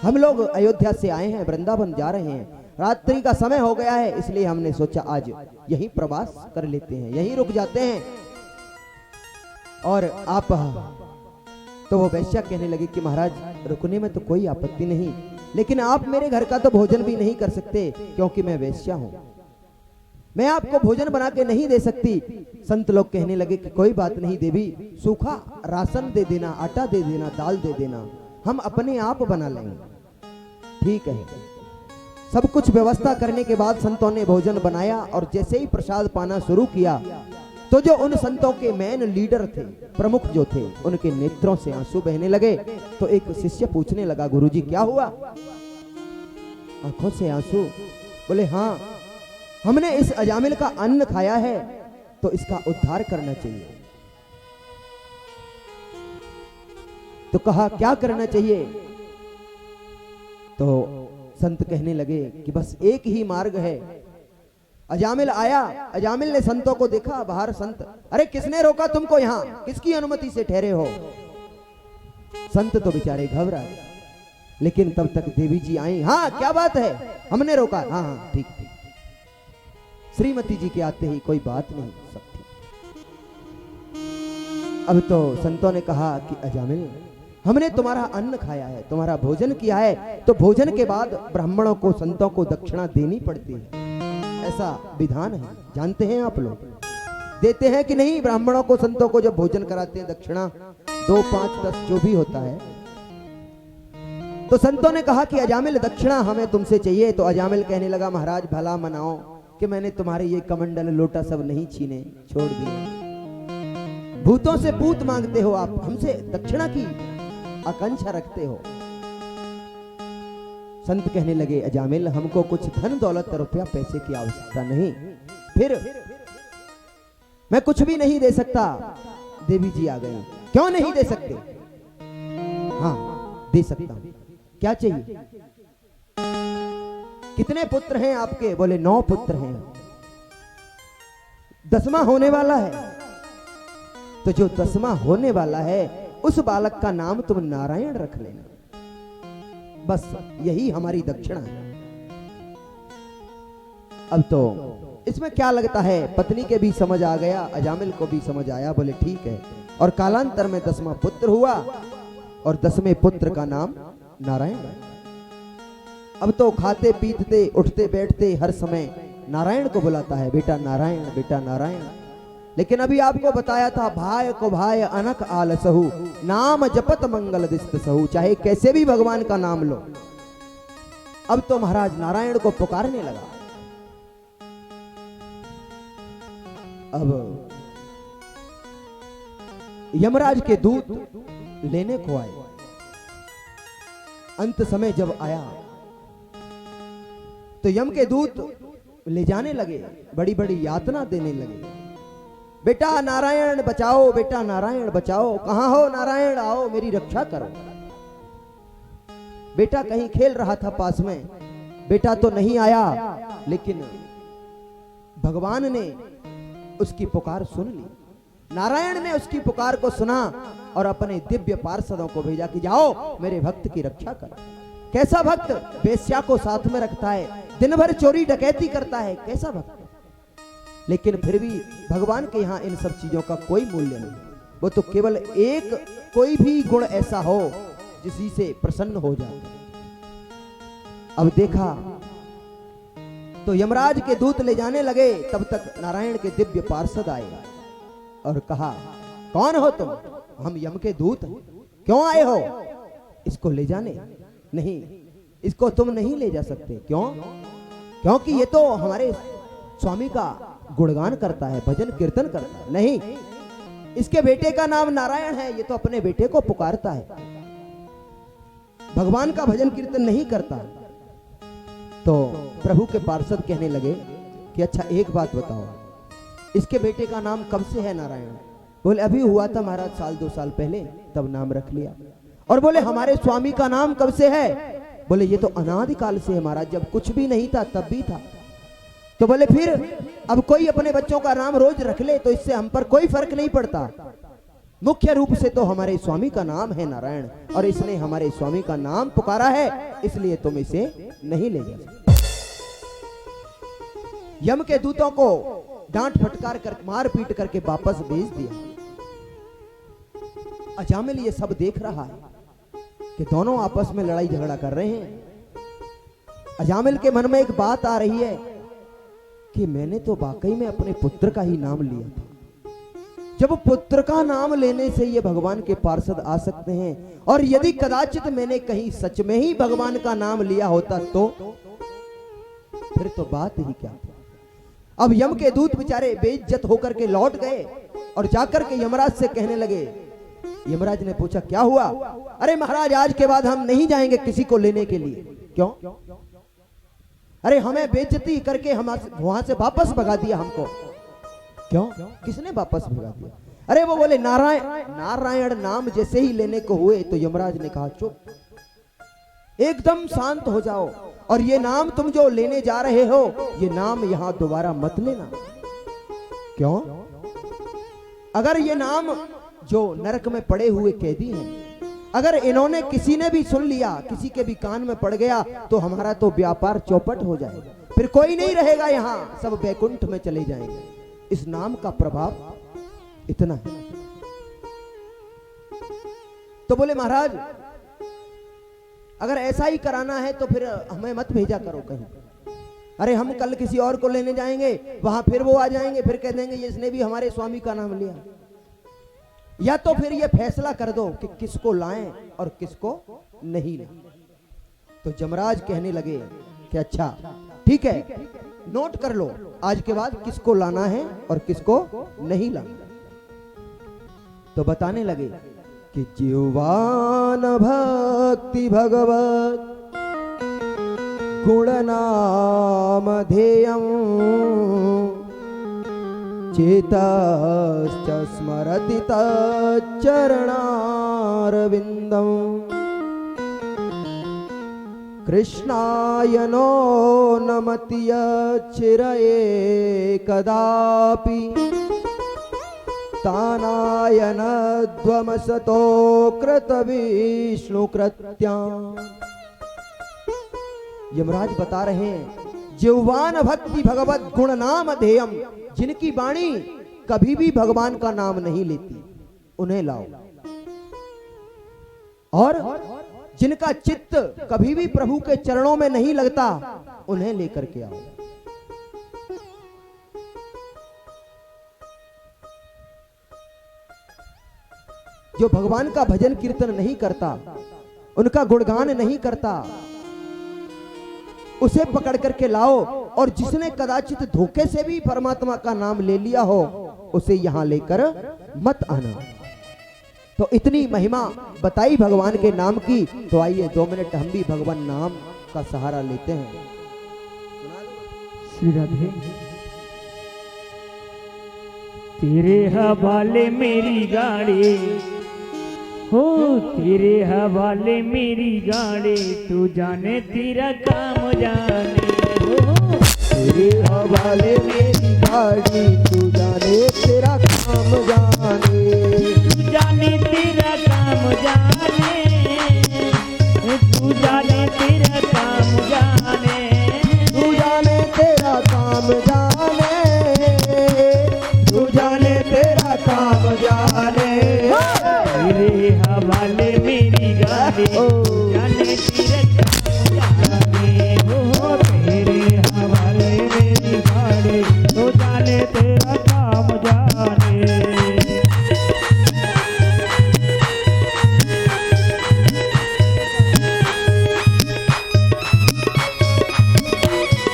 हम लोग अयोध्या से आए हैं, वृंदावन जा रहे हैं, रात्रि का समय हो गया है, इसलिए हमने सोचा आज यहीं प्रवास कर लेते हैं, यहीं रुक जाते हैं। और आप तो वो वैश्या कहने लगी कि महाराज रुकने में तो कोई आपत्ति नहीं, लेकिन आप मेरे घर का तो भोजन भी नहीं कर सकते क्योंकि मैं वैश्या हूं, मैं आपको भोजन बना के नहीं दे सकती। संत लोग कहने लगे कि कोई बात नहीं देवी, सूखा राशन दे देना, आटा दे देना, दाल दे देना, हम अपने आप बना लेंगे। ठीक है। सब कुछ व्यवस्था करने के बाद संतों ने भोजन बनाया, और जैसे ही प्रसाद पाना शुरू किया तो जो उन संतों के मेन लीडर थे, प्रमुख जो थे, उनके नेत्रों से आंसू बहने लगे। तो एक शिष्य पूछने लगा, गुरुजी क्या हुआ? आंखों से आंसू। बोले हाँ, हमने इस अजामिल का अन्न खाया है तो इसका उद्धार करना चाहिए। तो कहा क्या करना चाहिए? तो संत कहने लगे कि बस एक ही मार्ग है। अजामिल आया, अजामिल ने संतों को देखा बाहर। संत, अरे किसने रोका तुमको यहां, किसकी अनुमति से ठहरे हो? संत तो बेचारे घबरा गए, लेकिन तब तक देवी जी आई। हाँ क्या बात है? हमने रोका। हाँ हाँ ठीक ठीक। श्रीमती जी के आते ही कोई बात नहीं, सब ठीक। अब तो संतों ने कहा कि अजामिल, हमने तुम्हारा अन्न खाया है, तुम्हारा भोजन किया है, तो भोजन के बाद ब्राह्मणों को, संतों को दक्षिणा देनी पड़ती है, ऐसा विधान है, जानते हैं आप लोग? देते हैं कि नहीं? ब्राह्मणों को, संतों को जब भोजन कराते हैं दक्षिणा 2, 5, 10 जो भी होता है। तो संतों ने कहा कि अजामिल दक्षिणा हमें तुमसे चाहिए। तो अजामिल कहने लगा महाराज भला मनाओ कि मैंने तुम्हारे ये कमंडल लोटा सब नहीं छीने, छोड़ दिए। भूतों से पूत मांगते हो आप, हमसे दक्षिणा की आकांक्षा रखते हो। संत कहने लगे अजामिल हमको कुछ धन दौलत रुपया पैसे की आवश्यकता नहीं, फिर मैं कुछ भी नहीं दे सकता। देवी जी आ गई, क्यों नहीं दे सकते? हाँ दे सकता हूं, क्या चाहिए? कितने पुत्र हैं आपके? बोले 9 पुत्र हैं, 10वां होने वाला है। तो जो 10वां होने वाला है उस बालक का नाम तुम नारायण रख लेना, बस यही हमारी दक्षिणा है। अब तो इसमें क्या लगता है, पत्नी के भी समझ आ गया, अजामिल को भी समझ आया। बोले ठीक है। और कालांतर में 10वां पुत्र हुआ और 10वें पुत्र का नाम नारायण। अब तो खाते पीते उठते बैठते हर समय नारायण को बुलाता है, बेटा नारायण, बेटा नारायण। लेकिन अभी आपको बताया था भाय को भाय अनक आलसहु, नाम जपत मंगल दिस्त सहु। चाहे कैसे भी भगवान का नाम लो। अब तो महाराज नारायण को पुकारने लगा। अब यमराज के दूत लेने को आए। अंत समय जब आया तो यम के दूत ले जाने लगे, बड़ी बड़ी यातना देने लगे। बेटा नारायण बचाओ, बेटा नारायण बचाओ, कहां हो नारायण, आओ मेरी रक्षा करो। बेटा कहीं खेल रहा था पास में, बेटा तो नहीं आया, लेकिन भगवान ने उसकी पुकार सुन ली। नारायण ने उसकी पुकार को सुना और अपने दिव्य पार्षदों को भेजा कि जाओ मेरे भक्त की रक्षा करो। कैसा भक्त? वेश्या को साथ में रखता है, दिन भर चोरी डकैती करता है, कैसा भक्त? लेकिन फिर भी भगवान के यहां इन सब चीजों का कोई मूल्य नहीं। वो तो केवल एक कोई भी गुण ऐसा हो जिसी से प्रसन्न हो जाए। अब देखा तो यमराज के दूत ले जाने लगे, तब तक नारायण के दिव्य पार्षद आए और कहा कौन हो तुम? हम यम के दूत हैं। क्यों आए हो? इसको ले जाने? नहीं, इसको तुम नहीं ले जा सकते। क्यों? क्योंकि ये तो हमारे स्वामी का गुणगान करता है, भजन कीर्तन करता है। नहीं, इसके बेटे का नाम नारायण है, ये तो अपने बेटे को पुकारता है, भगवान का भजन कीर्तन नहीं करता। तो प्रभु के पार्षद कहने लगे कि अच्छा एक बात बताओ, इसके बेटे का नाम कब से है नारायण? बोले अभी हुआ था महाराज, 1-2 साल पहले, तब नाम रख लिया। और बोले हमारे स्वामी का नाम कब से है? बोले ये तो अनादिकाल से है महाराज, जब कुछ भी नहीं था तब भी था। तो बोले फिर अब कोई अपने बच्चों का नाम रोज रख ले तो इससे हम पर कोई फर्क नहीं पड़ता। मुख्य रूप से तो हमारे स्वामी का नाम है नारायण, और इसने हमारे स्वामी का नाम पुकारा है, इसलिए तुम इसे नहीं ले जा सकते। यम के दूतों को डांट फटकार कर मार पीट करके वापस भेज दिया। अजामिल ये सब देख रहा है कि दोनों आपस में लड़ाई झगड़ा कर रहे हैं। अजामिल के मन में एक बात आ रही है कि मैंने तो वाकई में अपने पुत्र का ही नाम लिया था। जब पुत्र का नाम लेने से ये भगवान के पार्षद आ सकते हैं, और यदि कदाचित मैंने कहीं सच में ही भगवान का नाम लिया होता तो फिर तो बात ही क्या थी। अब यम के दूत बेचारे बेइज्जत होकर के लौट गए और जाकर के यमराज से कहने लगे। यमराज ने पूछा क्या हुआ? अरे महाराज आज के बाद हम नहीं जाएंगे किसी को लेने के लिए। क्यों? अरे हमें बेइज्जती करके हम वहां से वापस भगा दिया हमको। क्यों? किसने वापस भगा दिया? अरे वो बोले नारायण। नारायण नाम जैसे ही लेने को हुए तो यमराज ने कहा चुप, एकदम शांत हो जाओ, और ये नाम तुम जो लेने जा रहे हो ये नाम यहां दोबारा मत लेना। क्यों? अगर ये नाम जो नरक में पड़े हुए कैदी हैं, अगर इन्होंने किसी ने भी सुन लिया, किसी के भी कान में पड़ गया तो हमारा तो व्यापार चौपट हो जाएगा, फिर कोई नहीं रहेगा यहां, सब वैकुंठ में चले जाएंगे। इस नाम का प्रभाव इतना है। तो बोले महाराज अगर ऐसा ही कराना है तो फिर हमें मत भेजा करो कहीं। अरे हम कल किसी और को लेने जाएंगे, वहां फिर वो आ जाएंगे, फिर कह देंगे ये इसने भी हमारे स्वामी का नाम लिया। या तो फिर ये फैसला कर दो कि किसको लाएं और किसको नहीं लाएं। तो यमराज कहने लगे कि अच्छा ठीक है, नोट कर लो आज के बाद किसको लाना है और किसको नहीं लाना। तो बताने लगे कि जीवान भक्ति भगवत गुण नाम ध्येयम् चेतश्च स्मरति तच्चरणारविन्दम् कृष्णाय नो नमति यच्चिरये कदापि तानाय नध्वमसतो कृतविष्णुकृत्याम्। यमराज बता रहे हैं जिह्वान भक्ति भगवत गुण नाम ध्येयम, जिनकी वाणी कभी भी भगवान का नाम नहीं लेती उन्हें लाओ, और जिनका चित्त कभी भी प्रभु के चरणों में नहीं लगता उन्हें लेकर के आओ। जो भगवान का भजन कीर्तन नहीं करता, उनका गुणगान नहीं करता, उसे पकड़ करके लाओ, और जिसने कदाचित धोखे से भी परमात्मा का नाम ले लिया हो उसे यहां लेकर मत आना। तो इतनी महिमा बताई भगवान के नाम की। तो आइए 2 मिनट हम भी भगवान नाम का सहारा लेते हैं। श्री राधे। तेरे हवाले मेरी गाड़ी हो, तेरे हवाले मेरी गाड़ी, तू जाने तेरा काम जाने हो। तेरे हवाले मेरी गाड़ी, तू जाने तेरा काम जाने, तू जाने तेरा काम जाने, तू जाने तेरा काम जाने, तू जाने तेरा काम जाने, तू जाने तेरा काम जाने। तेरे हवाले मेरी गाड़ी, जाने तेरा काम जाने हो। तेरे हवाले मेरी गाड़ी, तू जाने तेरा काम जाने।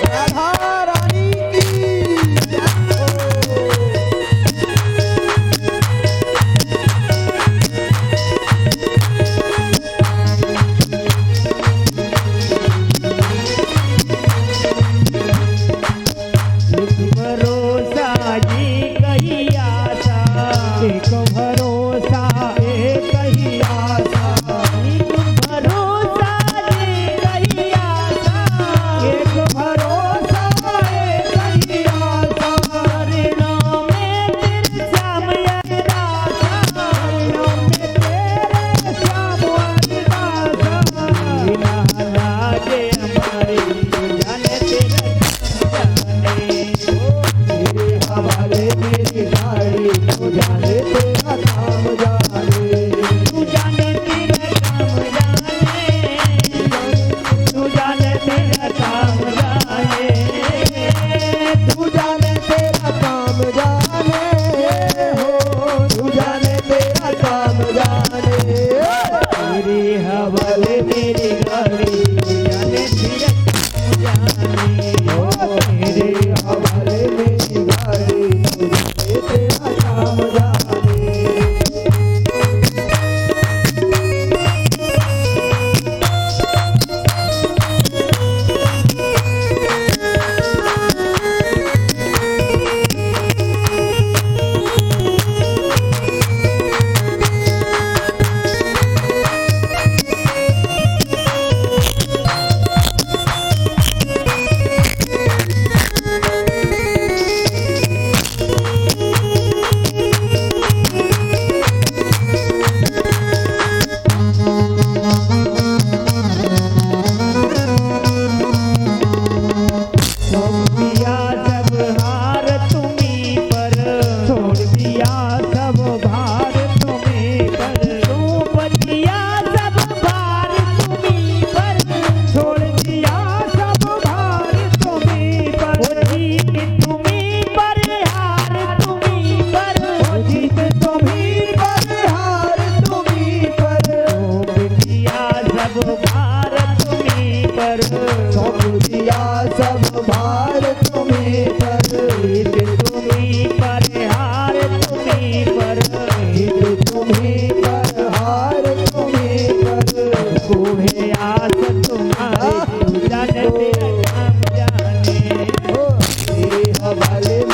राधा रानी की जय हो। एक भरोसा जी कही आशा, एक भरोसा एक ही आशा, एक भरोसा जी कही आशा, एक भरोसा एक ही आशा। ऋणों में तेरे श्याम अरदासा, ऋणों में तेरे श्याम अरदासा। बिना लागे हमारे जाने तेरा जाने हो। तेरे हवाले मेरी गाड़ी, तू जाने तेरा काम जाने, तू जाने तेरा काम जाने, तू जाने तेरा काम जाने, तू जाने तेरा काम जाने हो, तू जाने तेरा काम जाने। तेरे हवाले मेरी गाड़ी, जाने तेरा काम जाने हो। तेरे हवाले मेरी गाड़ी, तू जाने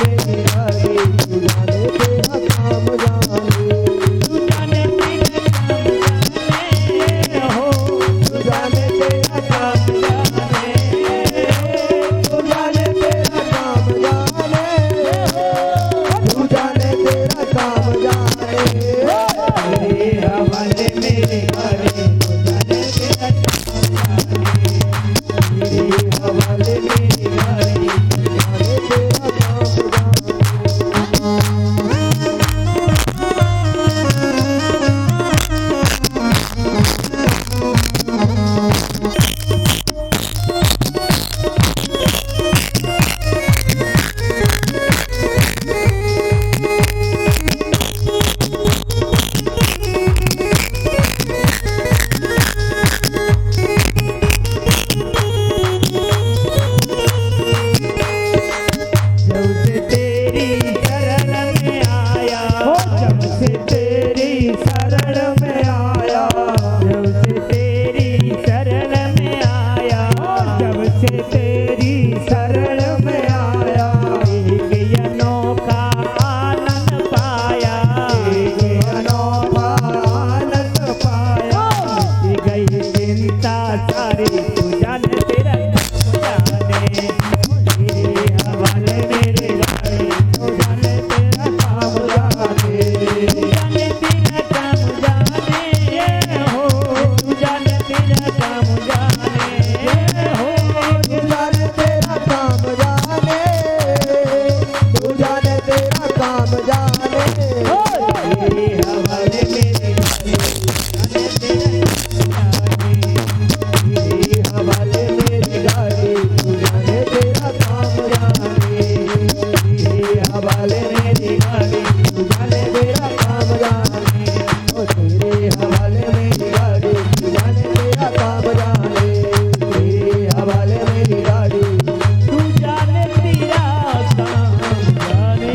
मेरी गाड़ी तू जाने तेरा काम जाने, तू जाने तेरा काम जाने हो, तू जाने तेरा काम जाने, तू जाने तेरा काम जाने, तू जाने तेरा काम जाने। तेरे हवाले मेरी गाड़ी तू जाने तेरा काम जाने, तेरे हवाले मेरी गाड़ी तू जाने तेरा काम जाने। जब से तेरी शरण में आया, जब से तेरी शरण में आया, जब से तेरी शरण में आया, जब से तेरी शरण में आया, एक अनोखा आनंद पाया, एक अनोखा आनंद पाया, मिट गई चिंता सारी तू जाने तेरा काम जाने, तेरे हवाले मेरे गाड़ी तू जाने तेरा काम जाने, तू जाने तेरा काम जाने हो, तू जाने तेरा काम जाने हो, तू जाने तेरा काम जाने, तू जाने तेरा काम जाने। तेरे हवाले मेरे गाड़ी जाने तेरा काम जाने, तेरे हवाले मेरी गाड़ी तू जाने तेरा काम जाने, तेरे हवाले मेरी गाड़ी तू जाने तेरा काम जाने, ओ तेरे हवाले मेरी गाड़ी तू जाने तेरा काम जाने, तेरे हवाले मेरी गाड़ी। तू जाने तेरा काम जाने।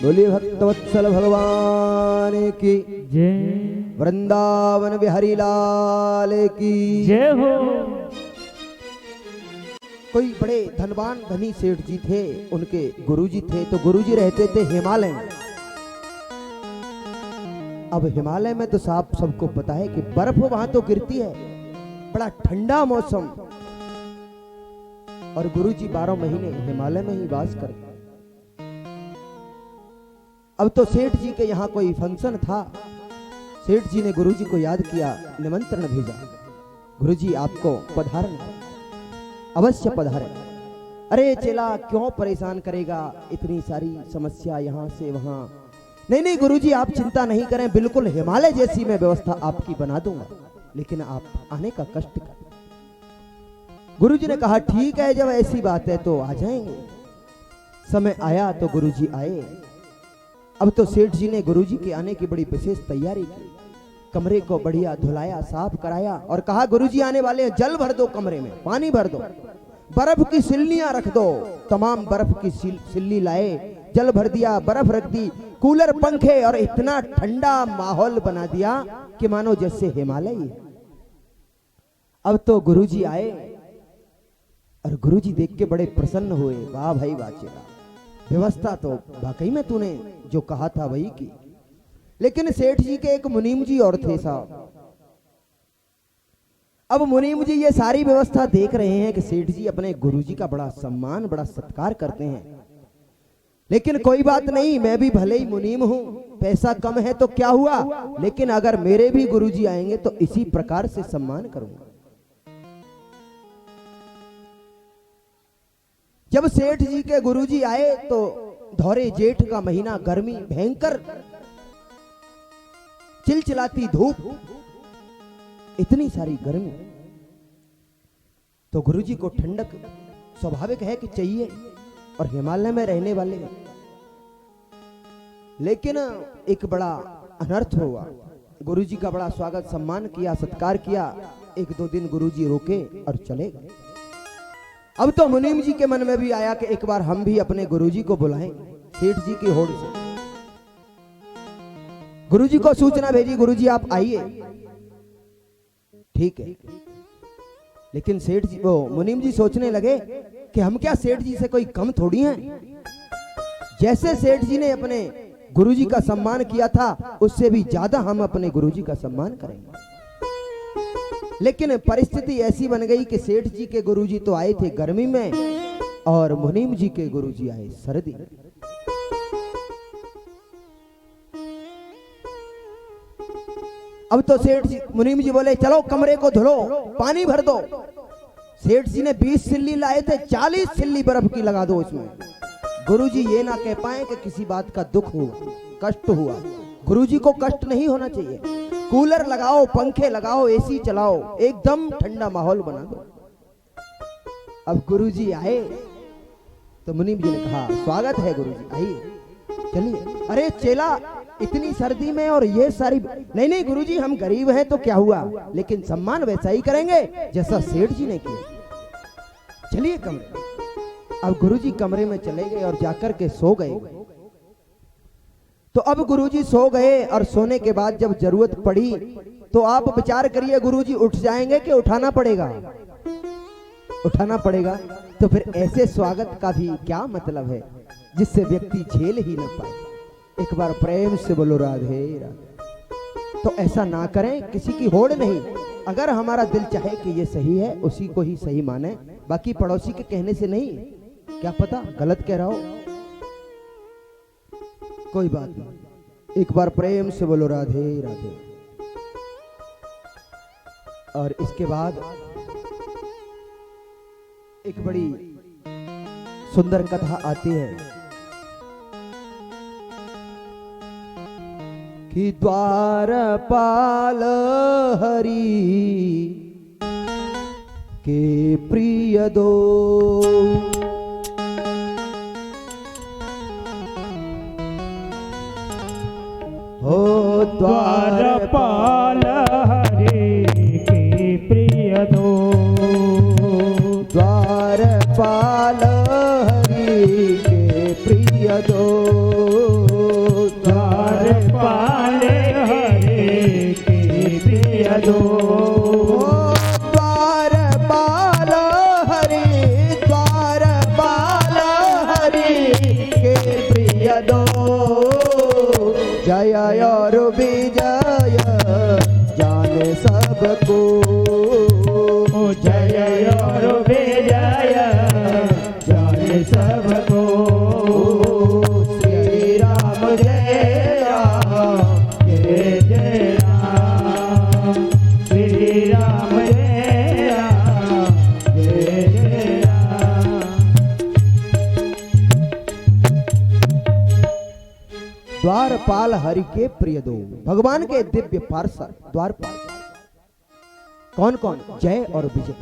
बोलिए भक्तवत्सल भगवान की, जय वृंदावन बिहारी लाल की। जय हो। कोई बड़े धनवान धनी सेठ जी थे, उनके गुरुजी थे, तो गुरुजी रहते थे हिमालय में। अब हिमालय में तो साफ सबको पता है कि बर्फ वहां तो गिरती है, बड़ा ठंडा मौसम, और गुरुजी 12 महीने हिमालय में ही वास करते। अब तो सेठ जी के यहाँ कोई फंक्शन था, सेठ जी ने गुरुजी को याद किया, निमंत्रण भेजा, गुरुजी आपको पधारना, अवश्य पधारे। अरे चेला क्यों परेशान करेगा, इतनी सारी समस्या यहाँ से वहां। नहीं नहीं गुरुजी आप चिंता नहीं करें, बिल्कुल हिमालय जैसी मैं व्यवस्था आपकी बना दूंगा, लेकिन आप आने का कष्ट करें। गुरुजी ने कहा ठीक है, जब ऐसी बात है तो आ जाएंगे। समय आया तो गुरुजी आए। अब तो सेठ जी ने गुरुजी के आने की बड़ी विशेष तैयारी की, कमरे को बढ़िया धुलाया, साफ कराया और कहा गुरुजी आने वाले हैं, जल भर दो कमरे में, पानी भर दो, बर्फ की सिल्लियां रख दो। तमाम बर्फ की सिल्ली लाए, जल भर दिया, बर्फ रख दी, कूलर पंखे, और इतना ठंडा माहौल बना दिया कि मानो जैसे हिमालय ही है। अब तो गुरुजी आए और गुरुजी देख के बड़े प्रसन्न हुए, वाह भाई वाह चेला, व्यवस्था तो वाकई में तूने जो कहा था वही की। लेकिन सेठ जी के एक मुनीम जी और थे साहब। अब मुनीम जी ये सारी व्यवस्था देख रहे हैं कि सेठ जी अपने गुरुजी का बड़ा सम्मान, बड़ा सत्कार करते हैं, लेकिन कोई बात नहीं, मैं भी भले ही मुनीम हूं, पैसा कम है तो क्या हुआ, लेकिन अगर मेरे भी गुरुजी आएंगे तो इसी प्रकार से सम्मान करूंगा। जब सेठ जी के गुरुजी आए तो धौरे जेठ का महीना, गर्मी भयंकर, चिलचिलाती धूप, इतनी सारी गर्मी, तो गुरुजी को ठंडक स्वाभाविक है कि चाहिए, और हिमालय में रहने वाले। लेकिन एक बड़ा अनर्थ हुआ, गुरुजी का बड़ा स्वागत सम्मान किया, सत्कार किया, 1-2 दिन गुरुजी रुके और चले गए। अब तो मुनीम जी के मन में भी आया कि एक बार हम भी अपने गुरुजी को बुलाएं, सेठ जी की होड़ से। गुरुजी को सूचना भेजी, गुरुजी आप आइए। ठीक है, लेकिन सेठ जी वो मुनीम जी सोचने लगे कि हम क्या सेठ जी से कोई कम थोड़ी हैं। जैसे सेठ जी ने अपने गुरुजी का सम्मान किया था, उससे भी ज्यादा हम अपने गुरुजी का सम्मान करेंगे। लेकिन परिस्थिति ऐसी बन गई कि सेठ जी के गुरुजी तो आए थे गर्मी में और मुनीम जी के गुरुजी आए सर्दी में। अब तो सेठ जी मुनीम जी बोले चलो कमरे को धुलो, पानी भर दो। सेठ जी ने 20 सिल्ली लाए थे, 40 सिल्ली बर्फ की लगा दो उसमें। गुरुजी ये ना कह पाए कि किसी बात का दुख हुआ, कष्ट हुआ। गुरुजी को कष्ट नहीं होना चाहिए। कूलर लगाओ, पंखे लगाओ, एसी चलाओ, एकदम ठंडा माहौल बना दो। अब गुरुजी आए तो मुनीम जी ने कहा स्वागत है गुरुजी, आइए चलिए। अरे चेला इतनी सर्दी में और ये सारी, नहीं नहीं गुरुजी हम गरीब हैं तो क्या हुआ, लेकिन सम्मान वैसा ही करेंगे जैसा सेठ जी ने किया। चलिए कमरे। अब गुरुजी कमरे में चले गए और जाकर के सो गए। तो अब गुरुजी सो गए और सोने के बाद जब जरूरत पड़ी तो आप विचार करिए गुरुजी उठ जाएंगे कि उठाना पड़ेगा? उठाना पड़ेगा। तो फिर ऐसे स्वागत का भी क्या मतलब है जिससे व्यक्ति झेल ही ना पाए। एक बार प्रेम से बोलो राधे राधे। तो ऐसा ना करें, किसी की होड़ नहीं। अगर हमारा दिल चाहे कि ये सही है उसी को ही सही माने, बाकी पड़ोसी के कहने से नहीं। क्या पता गलत कह रहा हो, कोई बात नहीं। एक बार प्रेम से बोलो राधे राधे। और इसके बाद एक बड़ी सुंदर कथा आती है कि द्वारपाल हरि के प्रिय दो, हो द्वारपाल हरि के प्रिय दो, द्वारपाल हरि के प्रिय दो, द्वारपाल हरि के प्रिय दो, द्वारपाल हरि, द्वारपाल हरि के प्रिय दो, जय और विजय जाने सबको, जय और विजय जाने सबको, श्री राम जय राम जय जय राम, श्री राम जय राम जय जय राम। द्वारपाल हरि के प्रिय दो, भगवान के दिव्य पार्षद द्वारपाल कौन कौन? जय और विजय।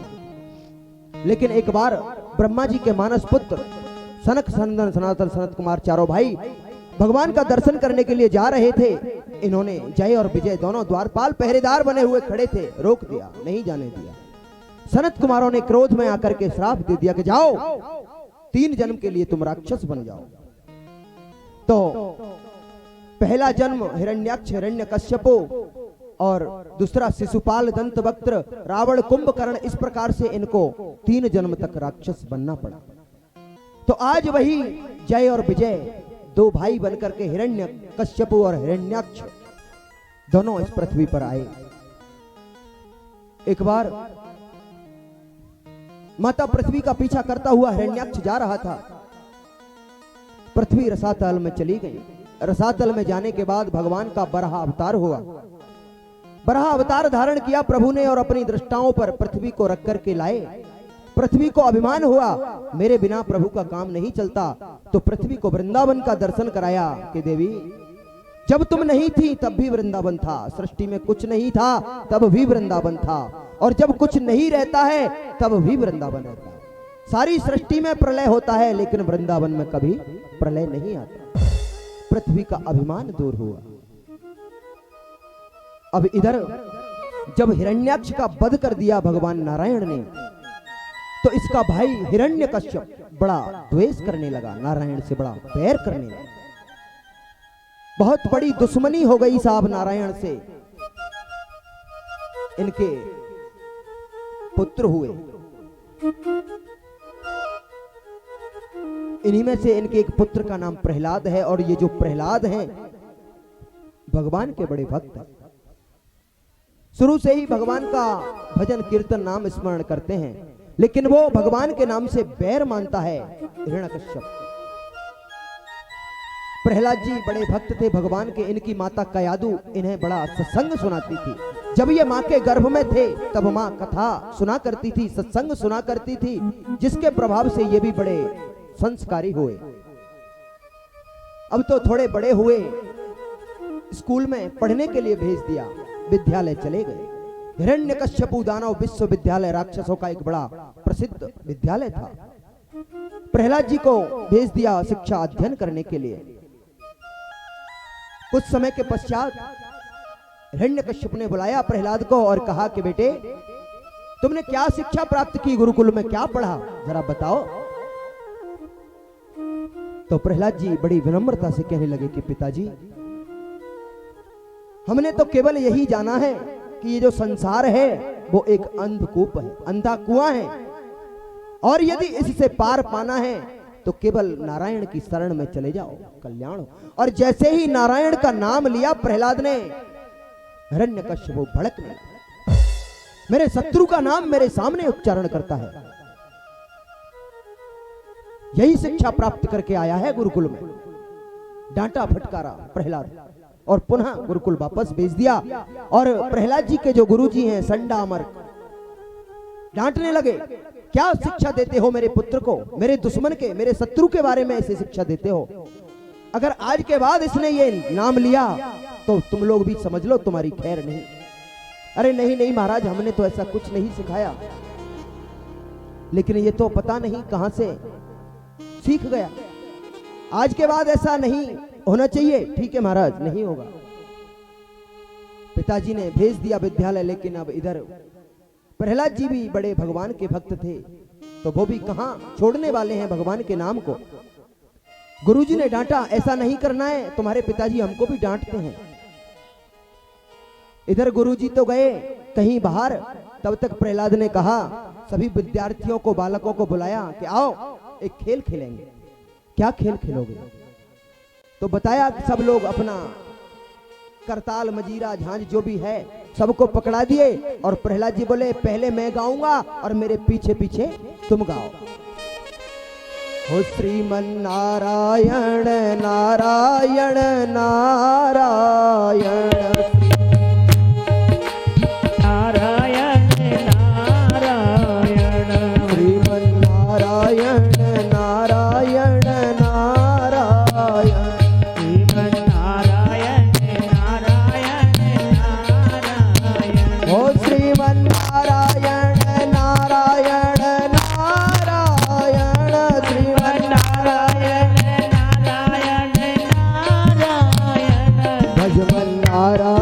लेकिन एक बार ब्रह्मा जी के मानस पुत्र सनक सनंदन सनातन सनत कुमार चारों भाई भगवान का दर्शन करने के लिए जा रहे थे। इन्होंने जय और विजय दोनों द्वारपाल पहरेदार बने हुए खड़े थे, रोक दिया, नहीं जाने दिया। सनत कुमारों ने क्रोध में आकर के श्राप दे दिया कि जाओ 3 जन्म के लिए तुम राक्षस बन जाओ। तो पहला जन्म हिरण्याक्ष हिरण्यकश्यपो और दूसरा शिशुपाल दंतवक्त्र रावण कुंभकर्ण, इस प्रकार से इनको 3 जन्म तक राक्षस बनना पड़ा। तो आज वही जय और विजय 2 भाई बनकर के हिरण्यकश्यपु और हिरण्याक्ष दोनों इस पृथ्वी पर आए। एक बार माता पृथ्वी का पीछा करता हुआ हिरण्याक्ष जा रहा था। पृथ्वी रसातल में चली गई। रसातल में जाने के बाद भगवान का बराह अवतार हुआ। बराह अवतार धारण किया प्रभु ने और अपनी दृष्टाओं पर पृथ्वी को रख करके लाए। पृथ्वी को अभिमान हुआ मेरे बिना प्रभु का काम नहीं चलता, तो पृथ्वी को वृंदावन का दर्शन कराया कि देवी जब तुम नहीं थी तब भी वृंदावन था, सृष्टि में कुछ नहीं था तब भी वृंदावन था, और जब कुछ नहीं रहता है तब भी वृंदावन रहता है। सारी सृष्टि में प्रलय होता है लेकिन वृंदावन में कभी प्रलय नहीं आता। पृथ्वी का अभिमान दूर हुआ। अब इधर जब हिरण्याक्ष का वध कर दिया भगवान नारायण ने, तो इसका भाई हिरण्यकश्यप बड़ा द्वेष करने लगा, नारायण से बड़ा बैर करने लगा। बहुत बड़ी दुश्मनी हो गई साहब नारायण से। इनके पुत्र हुए इन्हीं में से इनके एक पुत्र का नाम प्रहलाद है, और ये जो प्रहलाद हैं भगवान के बड़े भक्त हैं। शुरू से ही भगवान का भजन कीर्तन नाम स्मरण करते हैं, लेकिन वो भगवान के नाम से बैर मानता है हिरण्यकश्यप। प्रहलाद जी बड़े भक्त थे भगवान के। इनकी माता कयादु इन्हें बड़ा सत्संग सुनाती थी। जब ये मां के गर्भ में थे तब मां कथा सुना करती थी, सत्संग सुना करती थी, जिसके प्रभाव से ये भी बड़े संस्कारी हुए। अब तो थोड़े बड़े हुए, स्कूल में पढ़ने के लिए भेज दिया, विद्यालय चले गए। हिरण्यकश्यपु दानव विश्वविद्यालय राक्षसों का एक बड़ा प्रसिद्ध विद्यालय था। प्रहलाद जी को भेज दिया शिक्षा अध्ययन करने के लिए। कुछ समय के पश्चात हिरण्यकश्यप ने बुलाया प्रहलाद को और कहा कि बेटे, तुमने क्या शिक्षा प्राप्त की, गुरुकुल में क्या पढ़ा, जरा बताओ। तो प्रहलाद जी बड़ी विनम्रता से कहने लगे कि पिताजी, हमने तो केवल यही जाना है कि ये जो संसार है वो एक अंधकूप है, अंधा कुआं है, और यदि इससे पार पाना है तो केवल नारायण की शरण में चले जाओ, कल्याण हो। और जैसे ही नारायण का नाम लिया प्रहलाद ने, हिरण्यकश्यप भड़कने लगा। मेरे शत्रु का नाम मेरे सामने उच्चारण करता है, यही शिक्षा प्राप्त करके आया है गुरुकुल में। डांटा फटकारा प्रहलाद और पुनः गुरुकुल वापस भेज दिया। और प्रहलाद जी के जो गुरुजी हैं संडा अमर डांटने लगे, क्या शिक्षा देते हो मेरे पुत्र को, मेरे दुश्मन के, मेरे शत्रु के बारे में ऐसे शिक्षा देते हो। अगर आज के बाद इसने ये नाम लिया तो तुम लोग भी समझ लो तुम्हारी खैर नहीं। अरे नहीं नहीं महाराज, हमने तो ऐसा कुछ नहीं सिखाया, लेकिन ये तो पता नहीं कहां से सीख गया। आज के बाद ऐसा नहीं होना चाहिए। ठीक है महाराज, नहीं होगा। पिताजी ने भेज दिया विद्यालय, लेकिन अब इधर प्रहलाद जी भी बड़े भगवान के भक्त थे, तो वो भी कहां छोड़ने वाले हैं भगवान के नाम को। गुरुजी ने डांटा, ऐसा नहीं करना है, तुम्हारे पिताजी हमको भी डांटते हैं। इधर गुरुजी तो गए कहीं बाहर, तब तक प्रहलाद ने कहा, सभी विद्यार्थियों को, बालकों को बुलाया कि आओ एक खेल खेलेंगे। क्या खेल खेलोगे? तो बताया कि सब लोग अपना करताल, मजीरा, झांझ जो भी है सबको पकड़ा दिए, और प्रहलाद जी बोले, पहले मैं गाऊंगा और मेरे पीछे पीछे तुम गाओ। हो श्रीमन नारायण नारायण नारायण, नारायण नारायण, श्रीमन नारायण नारायण नारायण, श्रीमन नारायण नारायण नारायण, हो श्रीमन नारायण नारायण नारायण, श्रीमन नारायण नारायण नारायण, भजमन नारायण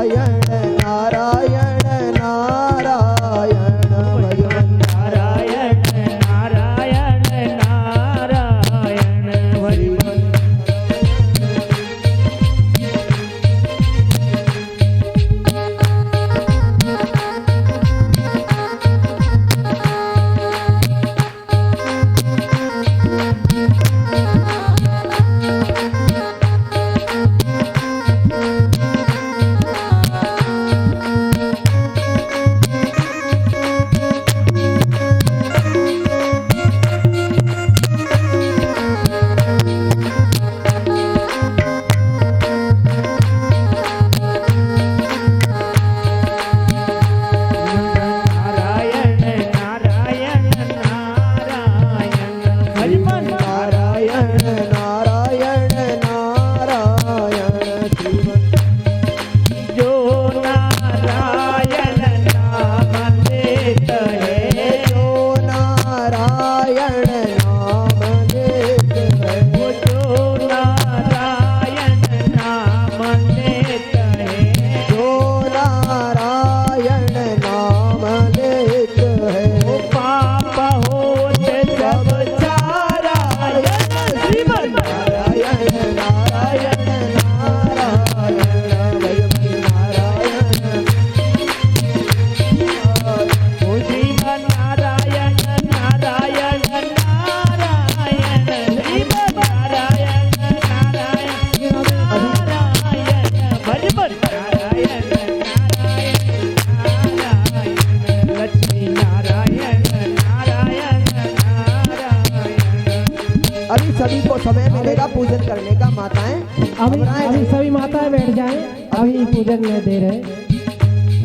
को समय मिलेगा पूजन करने का। माताएं अभी घबराएं अभी नहीं। सभी माताएं बैठ जाएं, अभी पूजन में दे रहे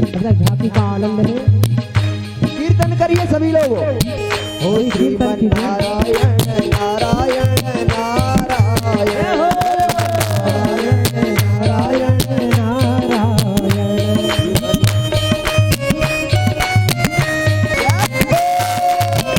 मतलब झांकी का आनंद ले। कीर्तन करिए सभी लोग। हो कीर्तन श्रीमन कीजिए। नारायण नारायण नारायण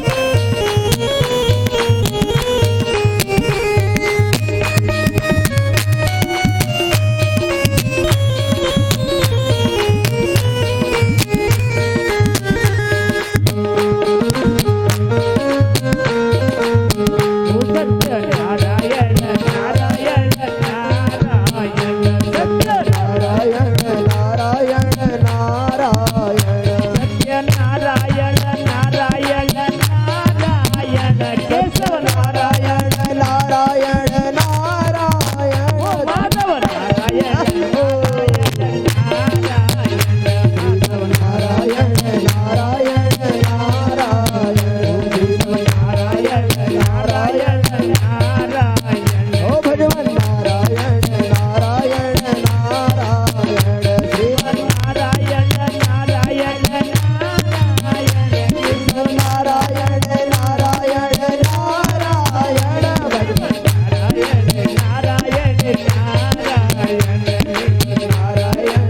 नारायण नारायण नारायण नारायण सत्य नारायण नारायण नारायण सत्य नारायण नारायण नारायण केशव नारायण नारायण नारायण माधव नारायण नारायण नारायण नारायण नारायण नारायण नारायण ओ भगवान नारायण नारायण नारायण श्रीमन नारायण नारायण नारायण नारायण नारायण नारायण भगवान नारायण नारायण नारायण नारायण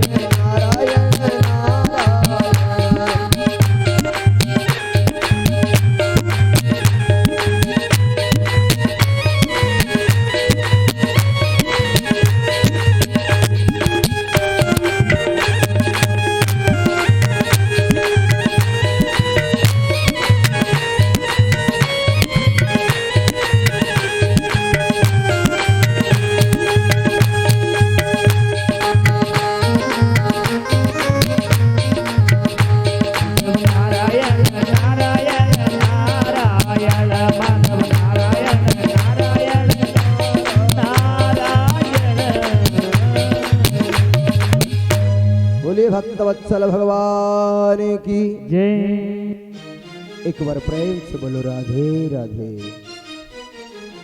नारायण नारायण नारायण नारायण नारायण माधव नारायण नारायण नारायण बोलिए भक्तवत्सल भगवान की। जय। एक बार प्रेम से बोलो राधे राधे।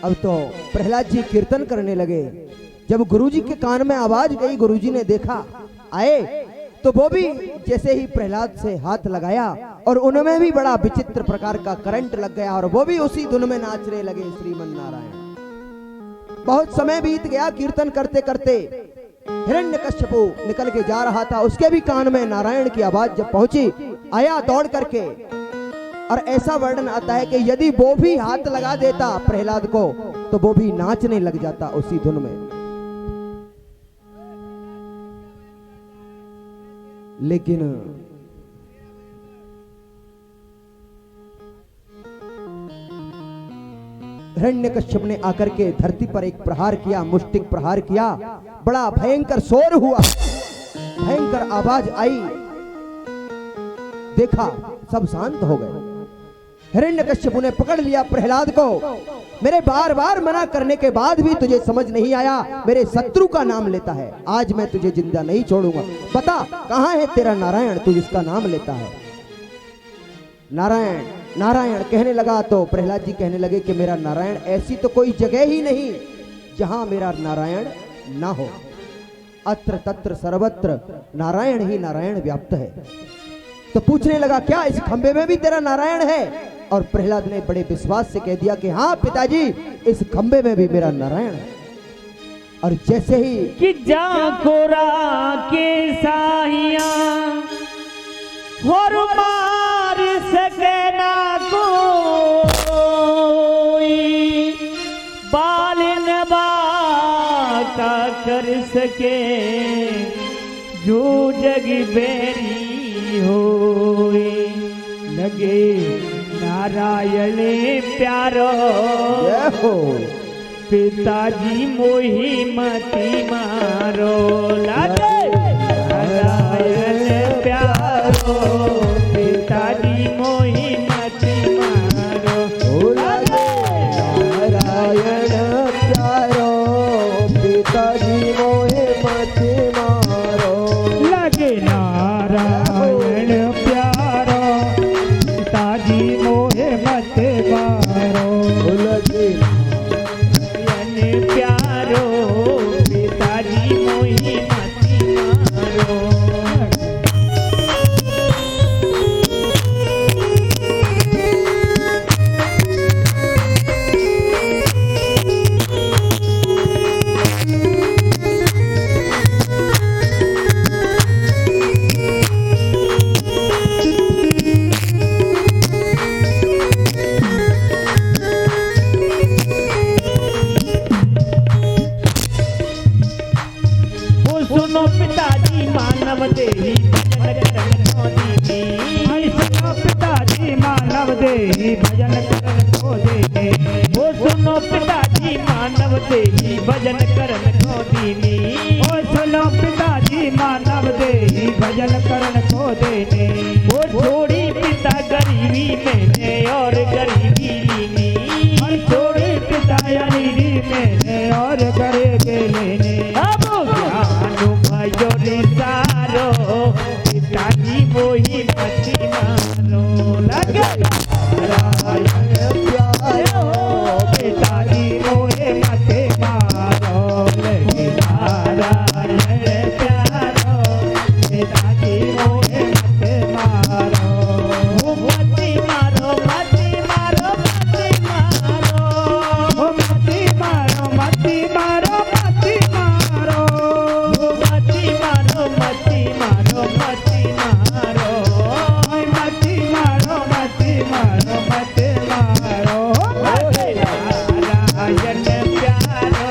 अब तो प्रहलाद जी कीर्तन करने लगे। जब गुरुजी के कान में आवाज गई, गुरुजी ने देखा आए, तो वो भी जैसे ही प्रहलाद से हाथ लगाया और उनमें भी बड़ा विचित्र प्रकार का करंट लग गया और वो भी उसी धुन में नाचने लगे श्रीमन नारायण। बहुत समय बीत गया कीर्तन करते करते। हिरण्यकश्यपु निकल के जा रहा था, उसके भी कान में नारायण की आवाज जब पहुंची, आया दौड़ करके। और ऐसा वर्णन आता है कि यदि वो भी हाथ लगा देता प्रहलाद को तो वो भी नाचने लग जाता उसी धुन में। लेकिन हिरण्यकश्यप ने आकर के धरती पर एक प्रहार किया, मुष्टिक प्रहार किया। बड़ा भयंकर शोर हुआ, भयंकर आवाज आई। देखा सब शांत हो गए। हिरण्यकश्यप ने पकड़ लिया प्रहलाद को। मेरे बार बार मना करने के बाद भी तुझे समझ नहीं आया, मेरे शत्रु का नाम लेता है। आज मैं तुझे जिंदा नहीं छोड़ूंगा। बता कहां है तेरा नारायण, तू जिसका नाम लेता है। नारायण नारायण कहने लगा तो प्रहलाद जी कहने लगे कि मेरा नारायण, ऐसी तो कोई जगह ही नहीं जहां मेरा नारायण ना हो। अत्र तत्र सर्वत्र नारायण ही नारायण व्याप्त है। तो पूछने लगा क्या इस खंबे में भी तेरा नारायण है? और प्रहलाद ने बड़े विश्वास से कह दिया कि हाँ पिताजी, इस खंबे में भी मेरा नारायण है। और जैसे ही कि जाकोरा के साहिया और मार सके ना कोई, बालिन बाता कर सके जो जग बेरी होए। लगे नारायण प्यारो जय हो। पिताजी मोही मती मारो। लगे नारायण प्यारो पिताजी मोही मती मारो। नारायण प्यारो पिताजी मोहे मत मारो। लगे नारायण प्यारो पिताजी मोहे मत मारो। लगे सुनो पिताजी मानव देही भजन करन को दीनी सुनो पिताजी मानव देही भजन करन को दीनी ओ सुनो पिताजी मानव देही भजन करन को दीनी ओ सुनो पिताजी मानव देही भजन करन को देने वो छोड़ी पिता गरीबी मैंने और गरीबी लीनी और छोड़ी पिता अनिरी मैंने और करे के लेने अब ज्ञान भयो सारो पिताजी मोही मती मारो लगे नारायण प्यारो पिताजी मोहे मते मारो लगे नारायण प्यारो पिताजी मोहे मते मारो मती मारो मती मारो मती मारो ओ मती मारो मती मारो मती मारो मती मारो मती मारो मती मारो ओय मती मारो मती मारो मती मारो नारायण प्यारो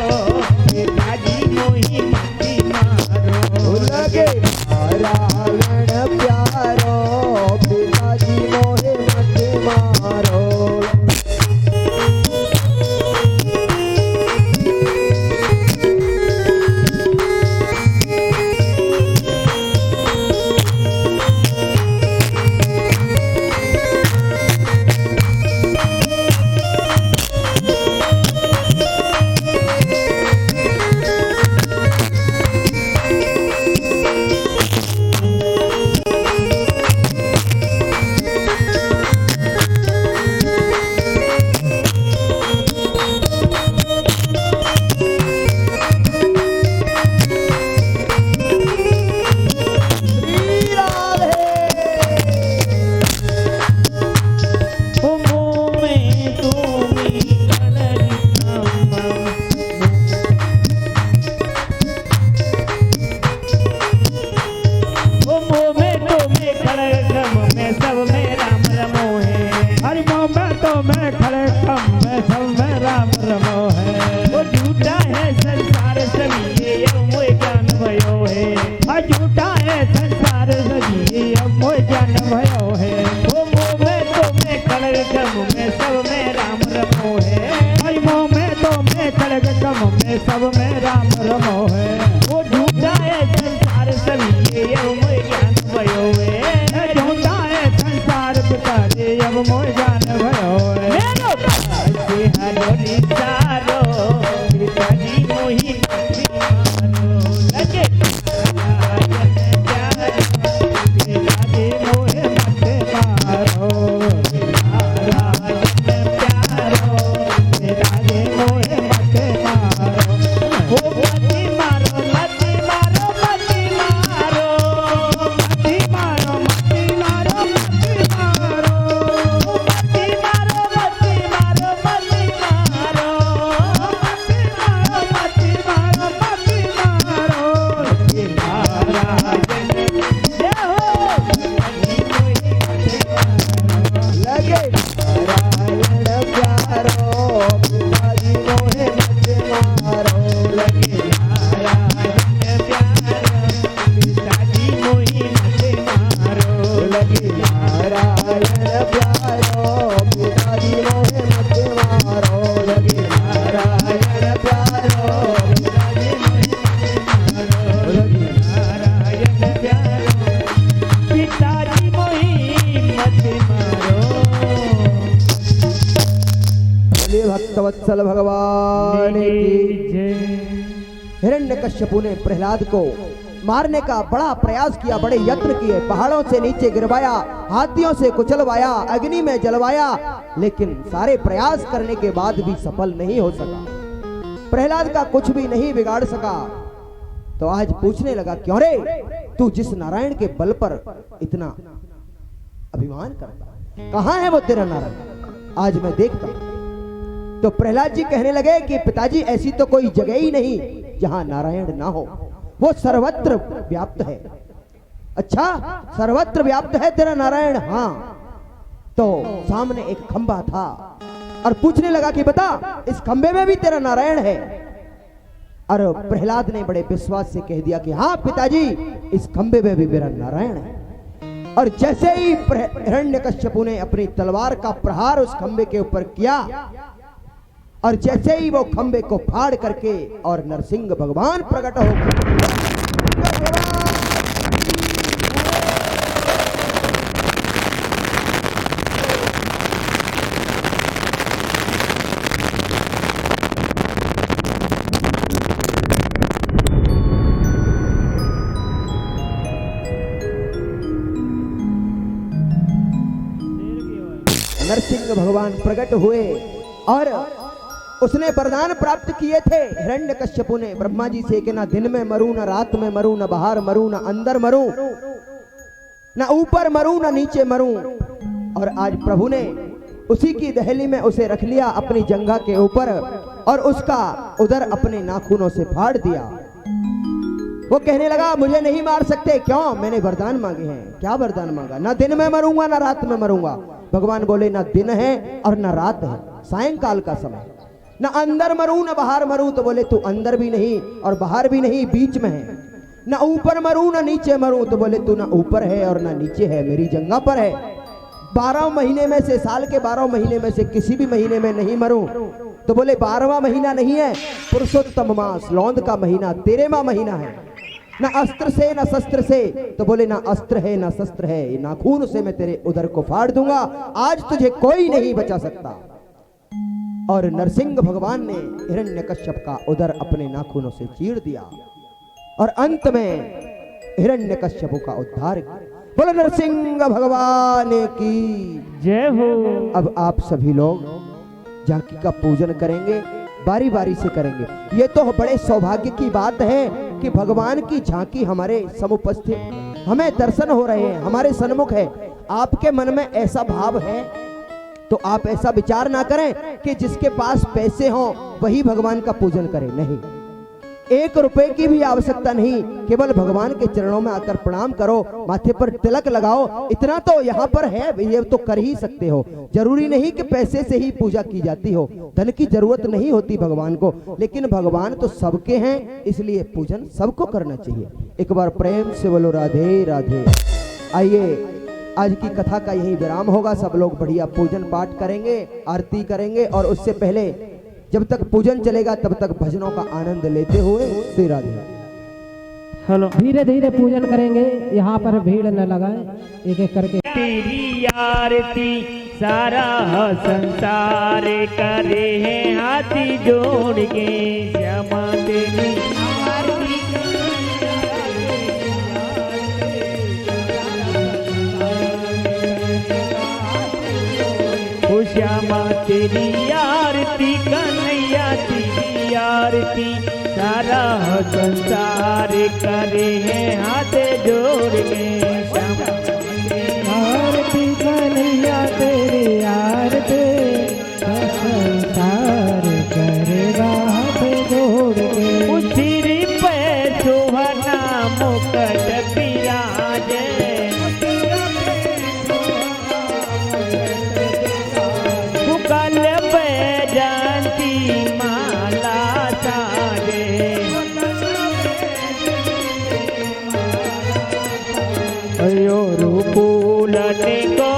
पिताजी मोही मती मारो लगे नारायण प्यारो पिताजी मोहे मत मारो। श्री राधे। ओ मोह में तुमी कलरी ओ मोह में तुमी कलरगम में सब में राम रमो है हरि मोह तो मैं खड़े कम में सब में राम रमो है वो झूठा है संसार सभी ये अब मोह ज्ञान भयो है आ झूठा है संसार सजी अब मोह ज्ञान भयो है ओ मोह में तुमी कलरगम में सब में राम रमो है हरि मोह में तो मैं खड़े कम में सब में राम रमो है वो झूठा है संसार सभी ये अब मोह ज्ञान भयो है झूठा है संसार पिताजी अब मोह ज्ञान भयो है मेरो पासे हरोनी सारो पिताजी मोही मती मारो लगे नारायण प्यारो पिताजी मोहे मत मारो नारायण प्यारो पिताजी मोहे मत मारो ओ मती मारो मती मारो मती मारो मती मारो मती मारो मती मारो मती मारो मती मारो मती मारो मती मारो मती मारो ये नारायण जय हो पिताजी मोही मती मारो लगे नारायण प्यारो पिताजी मोहे मत मारो। लगे नारायण प्यारो पिताजी मोही मते मारो लगे नारायण प्यारो पिताजी मोहे मत मारो। लगे नारायण प्यारो पिताजी लगे नारायण प्यारो पिताजी मोही मते मारो। बोलिए भक्तवत्सल भगवान की। हिरण्यकश्यपु ने प्रहलाद को मारने का बड़ा प्रयास किया, बड़े यत्न किए, पहाड़ों से नीचे गिरवाया, हाथियों से कुचलवाया, अग्नि में जलवाया, लेकिन सारे प्रयास करने के बाद भी सफल नहीं हो सका। प्रहलाद का कुछ भी नहीं बिगाड़ सका। तो आज पूछने लगा, क्यों रे, तू जिस नारायण के बल पर इतना अभिमान करता है, कहां है वो तेरा नारायण? आज मैं देखता हूं। तो प्रहलाद जी कहने लगे कि पिताजी ऐसी तो कोई जगह ही नहीं जहां नारायण ना हो, वो सर्वत्र व्याप्त है। अच्छा, सर्वत्र व्याप्त है तेरा नारायण? हाँ। तो सामने एक खंबा था और पूछने लगा कि बता, इस खंबे में भी तेरा नारायण है? और प्रहलाद ने बड़े विश्वास से कह दिया कि हाँ पिताजी, इस खंबे में भी मेरा नारायण है। और जैसे ही हिरण्यकश्यपु ने अपनी तलवार का प्रहार उस खंबे के ऊपर किया और जैसे ही वो खंबे को फाड़ करके और नरसिंह भगवान प्रकट हो नरसिंह भगवान प्रकट हुए और उसने वरदान प्राप्त किए थे हिरण्यकश्यपु ने ब्रह्मा जी से कि ना दिन में मरूं, ना रात में मरूं, ना बाहर मरूं, ना अंदर मरूं, ना ऊपर मरूं, ना नीचे मरूं। और आज प्रभु ने उसी की दहली में उसे रख लिया अपनी जंघा के ऊपर और उसका उदर अपने नाखूनों से फाड़ दिया। वो कहने लगा मुझे नहीं मार सकते, क्यों? मैंने वरदान मांगे हैं। क्या वरदान मांगा? ना दिन में मरूंगा, ना रात में मरूंगा। भगवान बोले ना दिन है और ना रात है, सायंकाल का समय। ना अंदर मरूं ना बाहर मरूं, तो बोले तू अंदर भी नहीं और बाहर भी नहीं, बीच में है। ना ऊपर मरूं ना नीचे मरूं, तो बोले तू ना ऊपर है और ना नीचे है, मेरी जंगा पर है। 12 महीने में से, साल के 12 महीने में से किसी भी महीने में नहीं मरूं, तो बोले 12वां महीना नहीं है, पुरुषोत्तम मास लौंद का महीना 13वां महीना है। ना अस्त्र से ना शस्त्र से, तो बोले ना अस्त्र है ना शस्त्र है, नाखून से मैं तेरे उदर को फाड़ दूंगा, आज तुझे कोई नहीं बचा सकता। और नरसिंह भगवान ने हिरण्यकश्यप का उदर अपने नाखूनों से चीर दिया और अंत में हिरण्यकश्यप का उद्धार किया। बोलो नरसिंह भगवान की जय हो। अब आप सभी लोग झांकी का पूजन करेंगे, बारी बारी से करेंगे। ये तो बड़े सौभाग्य की बात है कि भगवान की झांकी हमारे समुपस्थित, हमें दर्शन हो रहे हैं, हमारे सन्मुख है। आपके मन में ऐसा भाव है तो आप ऐसा विचार ना करें कि जिसके पास पैसे हों वही भगवान का पूजन करे। नहीं, 1 रुपए की भी आवश्यकता नहीं, केवल भगवान के चरणों में आकर प्रणाम करो, माथे पर तिलक लगाओ, इतना तो यहाँ पर है, ये तो कर ही सकते हो। जरूरी नहीं कि पैसे से ही पूजा की जाती हो, धन की जरूरत नहीं होती भगवान को, लेकिन भगवान तो सबके हैं, इसलिए पूजन सबको करना चाहिए। एक बार प्रेम से बोलो राधे राधे। आइए, आज की कथा का यही विराम होगा। सब लोग बढ़िया पूजन पाठ करेंगे, आरती करेंगे और उससे पहले जब तक पूजन चलेगा तब तक भजनों का आनंद लेते हुए श्री राधे। हेलो, धीरे धीरे पूजन करेंगे, यहाँ पर भीड़ न लगाए, एक एक करके। तेरी आरती सारा संसार करे हैं हाथी जोड़ के, श्यामा तेरी आरती ओ श्यामा तेरी आरती कन्हैया तेरी आरती सारा संसार करे हैं हाथ जोड़ के, श्यामा आरती कन्हैया तेरी आरती संसार करेगा हाथ जोड़ के। सिर पे सोहना मुकुट विराजे, गल पे जानती माला साजे, और फूलने को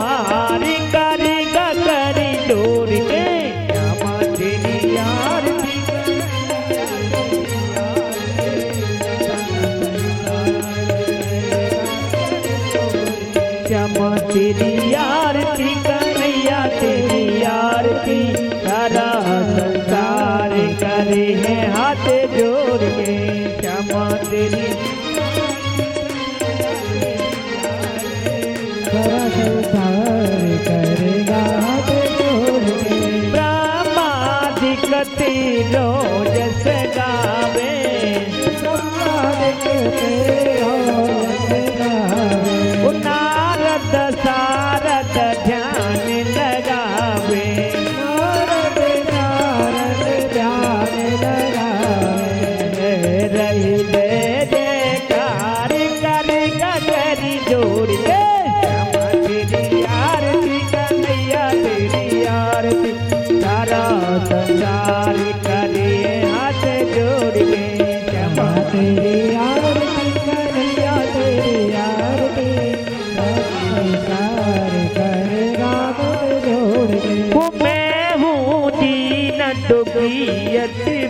हारी करी करी जोड़ के, श्यामा तेरी आरती श्यामा तेरी आरती कन्हैया तेरी आरती सारा संसार करे हैं हाथ जोड़ के, श्यामा तेरी सारा संसार करेगा हाथ जोड़ के। ब्रह्मादिक रोज से गावे, नारद सारद ध्यान लगावे, रही दे जयकार करे करी जोड़ के, श्यामा तेरी आरती कन्हैया तेरी आरती सारा संसार करे हाथ जोड़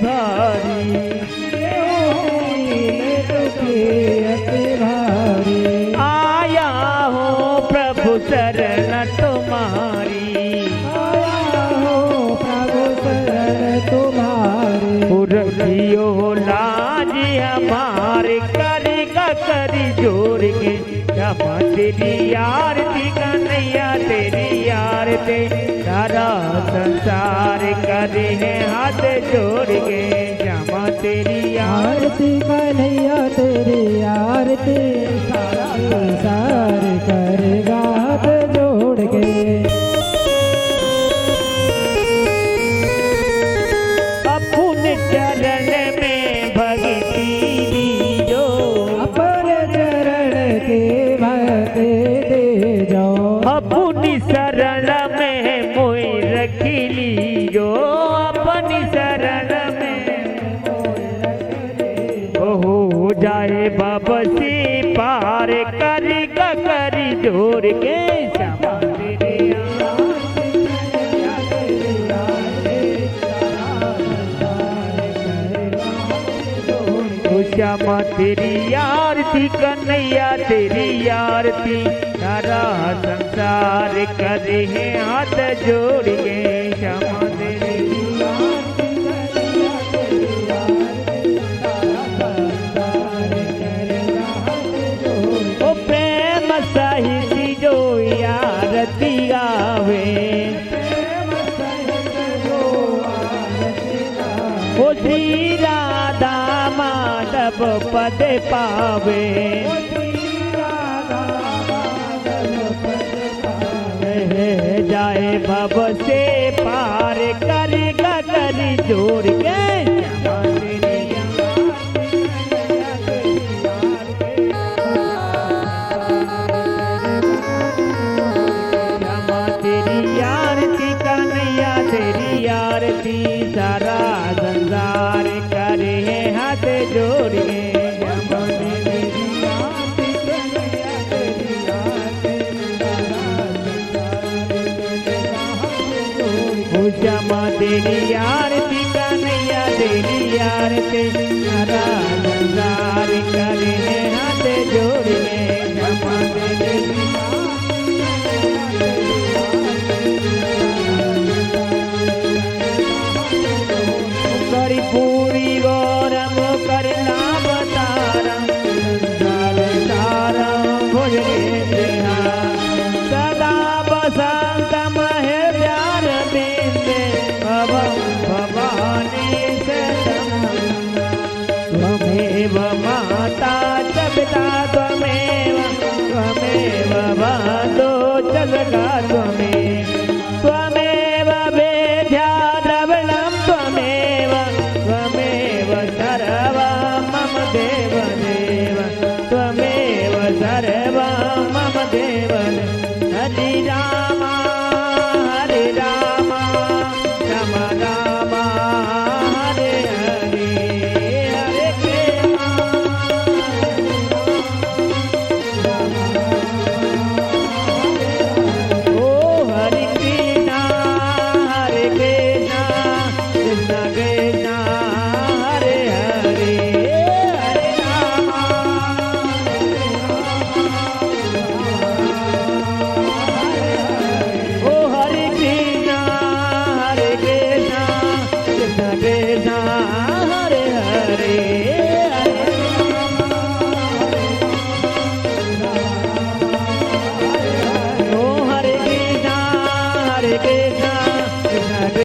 भारी मैं दुखी अति भारी आया हूँ प्रभु शरण तुम्हारी आया हो प्रभु शरण तुम्हारे रखियो लाज हमारे करेगा करी जोर के क्षमा तेरी आरती कन्हैया तेरी आरती सारा संसार करे है हाथ जोड़ के क्षमा तेरी आरती कन्हैया तेरी आरती सारा संसार करेगा हाथ जोड़ के अपने चरण में भक्ति दीजो अपने चरण के भक्ति दे जाओ अपनी शरण में मोई रख लीजो अपनी शरण में हो जाए बाबा से पार करेगा करी जोर के क्षमा तेरी श्यामा तेरी आरती कन्हैया तेरी आरती सारा संसार करे है हाथ जोड़ के श्यामा तेरी ओ प्रेम सहित जो आरती गावे ओ श्री राधा माधव पद पावे जाए भव से पार करेगा करी जोड़ के क्षमा तेरी आरती कन्हैया तेरी आरती सारा संसार करे है हाथ जोड़ के क्षमा तेरी आरती कन्हैया तेरी क्षमा तेरी आरती कन्हैया तेरी आरती सारा